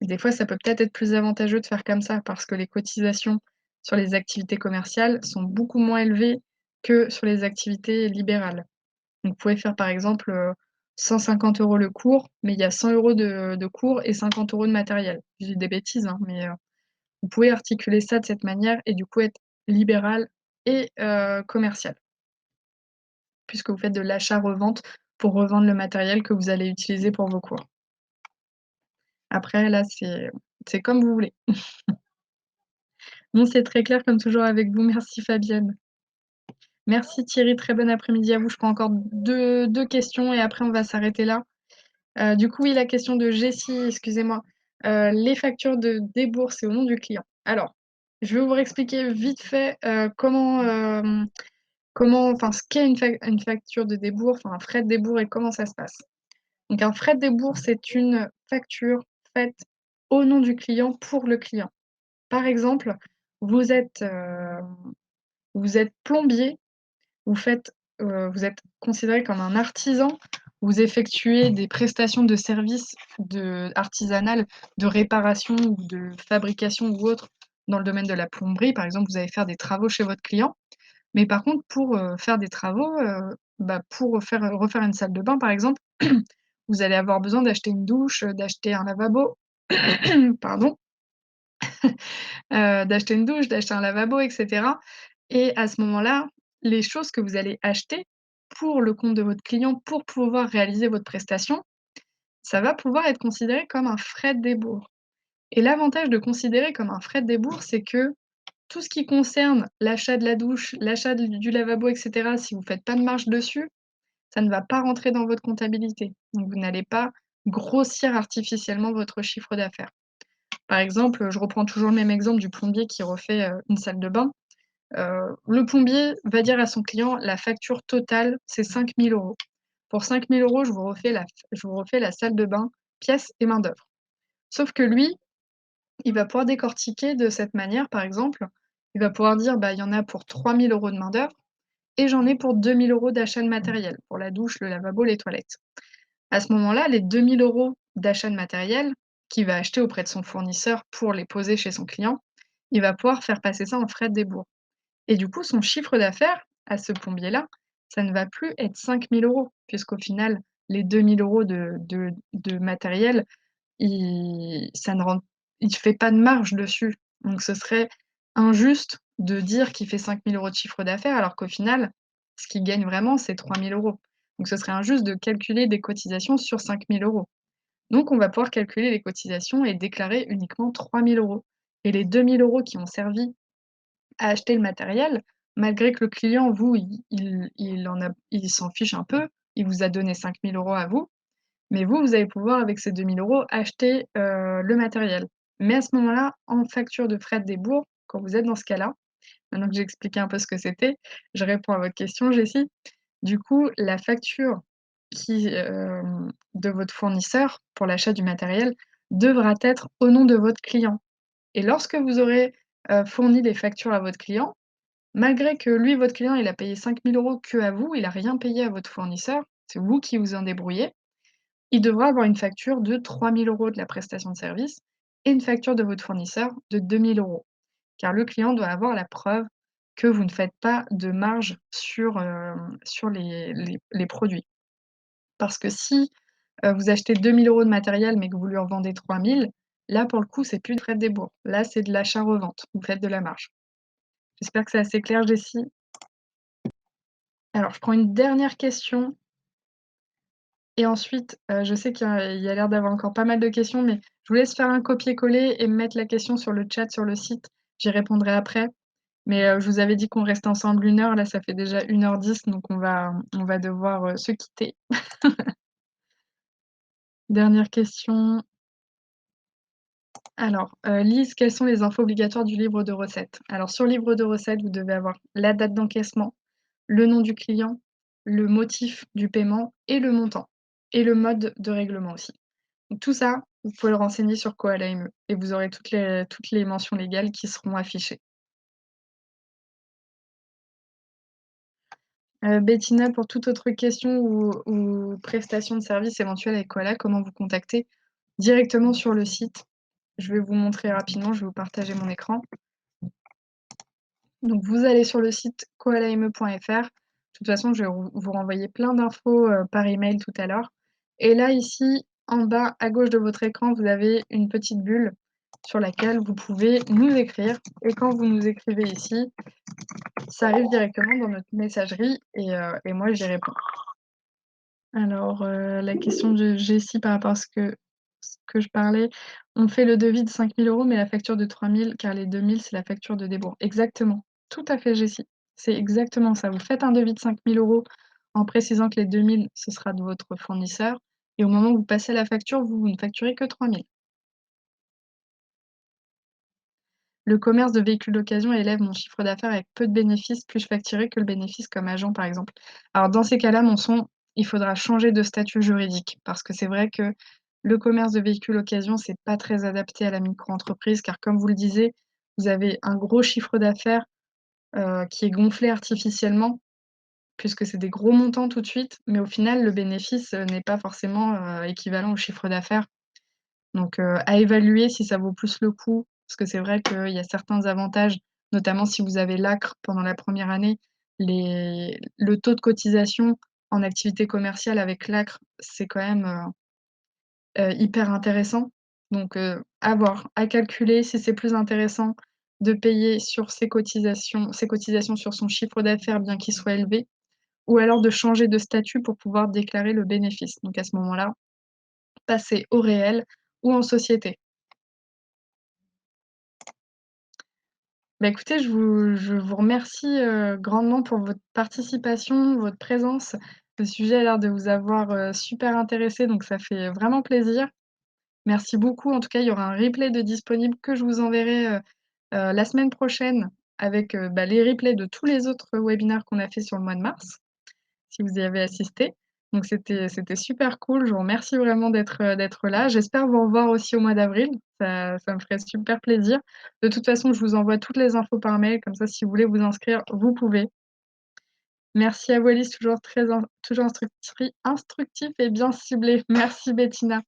Des fois, ça peut peut-être être plus avantageux de faire comme ça parce que les cotisations sur les activités commerciales sont beaucoup moins élevées que sur les activités libérales. Donc, vous pouvez faire par exemple, 150 € le cours, mais il y a 100 € de cours et 50 € de matériel. Je dis des bêtises, hein, mais, vous pouvez articuler ça de cette manière et du coup être libéral et commercial, puisque vous faites de l'achat-revente pour revendre le matériel que vous allez utiliser pour vos cours. Après là, c'est comme vous voulez. Non, c'est très clair comme toujours avec vous. Merci Fabienne. Merci Thierry, très bon après-midi à vous. Je prends encore deux questions et après on va s'arrêter là. Du coup, oui, la question de Jessie, excusez-moi. Les factures de débourse, c'est au nom du client. Alors, je vais vous expliquer vite fait, enfin, ce qu'est une facture de débourse, enfin un frais de débourse et comment ça se passe. Donc un frais de débourse, c'est une facture faite au nom du client pour le client. Par exemple, vous êtes, vous êtes plombier, vous êtes considéré comme un artisan, vous effectuez des prestations de services artisanales, de réparation ou de fabrication ou autre dans le domaine de la plomberie. Par exemple, vous allez faire des travaux chez votre client. Mais par contre, pour, faire des travaux, pour refaire une salle de bain, par exemple, vous allez avoir besoin d'acheter une douche, d'acheter un lavabo, pardon, d'acheter une douche, d'acheter un lavabo et cetera et à ce moment-là, les choses que vous allez acheter pour le compte de votre client, pour pouvoir réaliser votre prestation, ça va pouvoir être considéré comme un frais de débours et l'avantage de considérer comme un frais de débours, c'est que tout ce qui concerne l'achat de la douche, l'achat du lavabo et cetera, si vous faites pas de marge dessus, ça ne va pas rentrer dans votre comptabilité. Donc vous n'allez pas grossir artificiellement votre chiffre d'affaires. Par exemple, je reprends toujours le même exemple du plombier qui refait, une salle de bain. Le plombier va dire à son client: «La facture totale, c'est 5 000 €. Pour 5 000 €, je vous refais la salle de bain, pièces et main-d'œuvre». Sauf que lui, il va pouvoir décortiquer de cette manière, par exemple, il va pouvoir dire: «Bah, il y en a pour 3 000 € de main-d'œuvre et j'en ai pour 2 000 € d'achat de matériel, pour la douche, le lavabo, les toilettes». À ce moment-là, les 2 000 € d'achat de matériel qu'il va acheter auprès de son fournisseur pour les poser chez son client, il va pouvoir faire passer ça en frais de débours et du coup, son chiffre d'affaires à ce plombier-là, ça ne va plus être 5 000 € puisqu'au final, les 2 000 € de matériel, ça ne rentre il fait pas de marge dessus. Donc ce serait injuste de dire qu'il fait 5 000 € de chiffre d'affaires alors qu'au final, ce qu'il gagne vraiment, c'est 3 000 €. Donc ce serait injuste de calculer des cotisations sur 5 000 €. Donc on va pouvoir calculer les cotisations et déclarer uniquement 3 000 € et les 2 000 € qui ont servi à acheter le matériel, malgré que le client, vous, il s'en fiche un peu. Il vous a donné 5 000 € à vous, mais vous, vous allez pouvoir avec ces 2 000 € acheter, le matériel. Mais à ce moment-là, en facture de frais de débours, quand vous êtes dans ce cas-là, maintenant que j'ai expliqué un peu ce que c'était, je réponds à votre question, Jessie. Du coup, la facture de votre fournisseur pour l'achat du matériel devra être au nom de votre client. Et lorsque vous aurez, fourni les factures à votre client, malgré que lui, votre client, il a payé 5 000 € qu'à vous, il a rien payé à votre fournisseur, c'est vous qui vous en débrouillez, il devra avoir une facture de 3 000 € de la prestation de service et une facture de votre fournisseur de 2 000 €. Car le client doit avoir la preuve que vous ne faites pas de marge sur les produits. Parce que si, vous achetez 2 000 € de matériel, mais que vous lui en vendez 3 000, là, pour le coup, c'est plus de frais de débit. Là, c'est de l'achat-revente. Vous faites de la marge. J'espère que c'est assez clair, Jessie. Alors, je prends une dernière question et ensuite, je sais qu'il y a l'air d'avoir encore pas mal de questions, mais je vous laisse faire un copier-coller et me mettre la question sur le chat, sur le site. J'y répondrai après. Mais, je vous avais dit qu'on restait ensemble 1 heure, là, ça fait déjà 1 h 10, donc on va devoir, se quitter. Dernière question. Alors, Lise, quelles sont les infos obligatoires du livre de recettes? Alors sur le livre de recettes, vous devez avoir la date d'encaissement, le nom du client, le motif du paiement et le montant et le mode de règlement aussi. Donc tout ça, vous pouvez le renseigner sur Koala ME et vous aurez toutes les mentions légales qui seront affichées. Bettina, pour toute autre question ou prestation de service éventuelle avec Koala, comment vous contacter? Directement sur le site. Je vais vous montrer rapidement, je vais vous partager mon écran. Donc vous allez sur le site koalame.fr. De toute façon, je vais vous renvoyer plein d'infos, par email tout à l'heure. Et là, ici, en bas à gauche de votre écran, vous avez une petite bulle sur laquelle vous pouvez nous écrire et quand vous nous écrivez ici, ça arrive directement dans notre messagerie et moi j'y réponds. Alors, la question de Jessie par rapport à ce que je parlais, on fait le devis de 5 000 € mais la facture de 3 000 car les 2 000 c'est la facture de débours. Exactement, tout à fait Jessie, c'est exactement ça. Vous faites un devis de 5 000 € en précisant que les 2 000 ce sera de votre fournisseur et au moment où vous passez la facture, vous ne facturez que 3 000. Le commerce de véhicules d'occasion élève mon chiffre d'affaires avec peu de bénéfices, puis-je facturer que le bénéfice comme agent, par exemple? Alors dans ces cas-là, mon son, il faudra changer de statut juridique parce que c'est vrai que le commerce de véhicules d'occasion, c'est pas très adapté à la micro-entreprise car comme vous le disiez, vous avez un gros chiffre d'affaires, qui est gonflé artificiellement puisque c'est des gros montants tout de suite, mais au final, le bénéfice, n'est pas forcément, équivalent au chiffre d'affaires. Donc, à évaluer si ça vaut plus le coup, parce que c'est vrai qu'il y a certains avantages, notamment si vous avez l'ACRE pendant la première année, le taux de cotisation en activité commerciale avec l'ACRE, c'est quand même, hyper intéressant. Donc, à voir, à calculer si c'est plus intéressant de payer sur ses cotisations sur son chiffre d'affaires, bien qu'il soit élevé, ou alors de changer de statut pour pouvoir déclarer le bénéfice. Donc à ce moment-là, passer au réel ou en société. Bah, écoutez, je vous remercie, grandement pour votre participation, votre présence. Le sujet a l'air de vous avoir, super intéressé, donc ça fait vraiment plaisir. Merci beaucoup. En tout cas, il y aura un replay de disponible que je vous enverrai, la semaine prochaine avec, bah, les replays de tous les autres webinaires qu'on a fait sur le mois de mars, si vous y avez assisté. Donc c'était super cool. Je vous remercie vraiment d'être là. J'espère vous revoir aussi au mois d'avril. Ça me ferait super plaisir. De toute façon, je vous envoie toutes les infos par mail, comme ça si vous voulez vous inscrire, vous pouvez. Merci à vous Alice, toujours instructif et bien ciblé. Merci Bettina.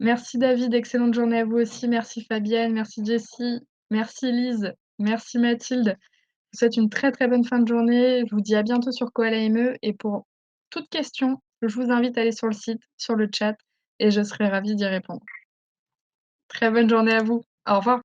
Merci David, excellente journée à vous aussi. Merci Fabienne, merci Jessie, merci Lise, merci Mathilde. Je vous souhaite une très, très bonne fin de journée. Je vous dis à bientôt sur Koala ME et pour toute question, je vous invite à aller sur le site, sur le chat et je serai ravie d'y répondre. Très bonne journée à vous. Au revoir.